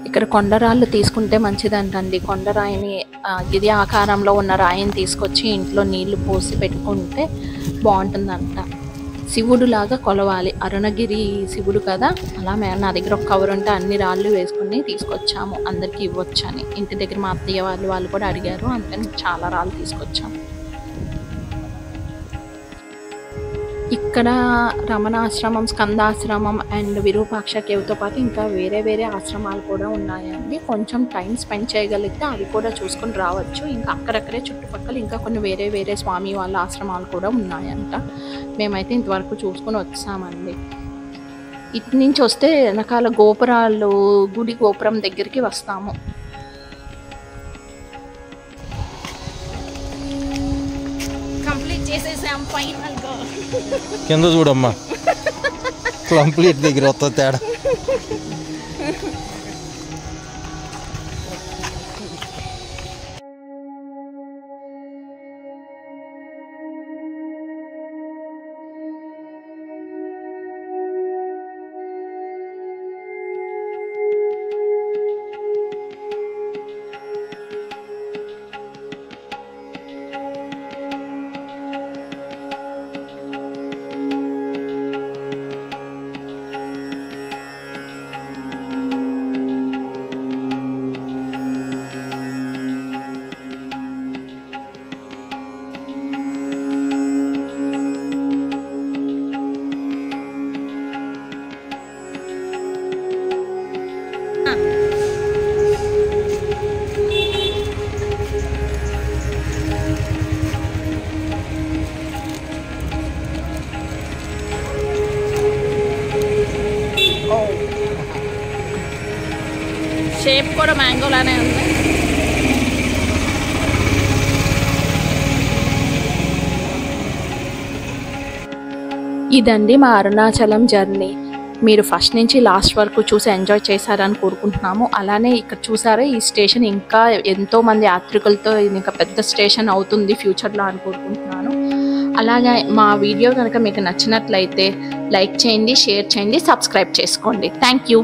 ఇక్కడ కొండరాళ్ళు తీసుకుంటే మంచిదంటండి. కొండరాయిని గిరి ఆకారంలో ఉన్న రాయిని తీసుకొచ్చి ఇంట్లో నీళ్లు పోసి పెట్టుకుంటే బాగుంటుందంట. శివుడు లాగా కొలవాలి, అరుణగిరి శివుడు కదా. అలా నా దగ్గర ఒక కవర్ ఉంటే అన్ని రాళ్ళు వేసుకుని తీసుకొచ్చాము, అందరికీ ఇవ్వచ్చని. ఇంటి దగ్గర మా అత్తయ్య వాళ్ళు కూడా అడిగారు, అందుకని చాలా రాళ్ళు తీసుకొచ్చాము. ఇక్కడ రమణాశ్రమం, స్కందాశ్రమం అండ్ విరూపాక్ష కేవ్తో పాటు ఇంకా వేరే వేరే ఆశ్రమాలు కూడా ఉన్నాయండి. కొంచెం టైం స్పెండ్ చేయగలిగితే అవి కూడా చూసుకొని రావచ్చు. ఇంకా అక్కడక్కడే చుట్టుపక్కల ఇంకా కొన్ని వేరే వేరే స్వామి వాళ్ళ ఆశ్రమాలు కూడా ఉన్నాయంట. మేమైతే ఇంతవరకు చూసుకొని వచ్చామండి. ఇటు నుంచి వస్తే వెనకాల గోపురాలు, గుడి గోపురం దగ్గరికి వస్తాము. కంప్లీట్ చేసేసాం ఫైనల్గా. కింద చూడమ్మా, కంప్లీట్ దగ్గర వస్తుంది తేడా. షేప్ కూడా మ్యాంగోలానే ఉంది. ఇదండి మా అరుణాచలం జర్నీ. మీరు ఫస్ట్ నుంచి లాస్ట్ వరకు చూసి ఎంజాయ్ చేశారని కోరుకుంటున్నాము. అలానే ఇక్కడ చూసారా, ఈ స్టేషన్ ఇంకా ఎంతో మంది యాత్రికులతో ఇంకా పెద్ద స్టేషన్ అవుతుంది ఫ్యూచర్లో అని కోరుకుంటున్నాను. అలాగే మా వీడియో కనుక మీకు నచ్చినట్లయితే లైక్ చేయండి, షేర్ చేయండి, సబ్స్క్రైబ్ చేసుకోండి. Thank you.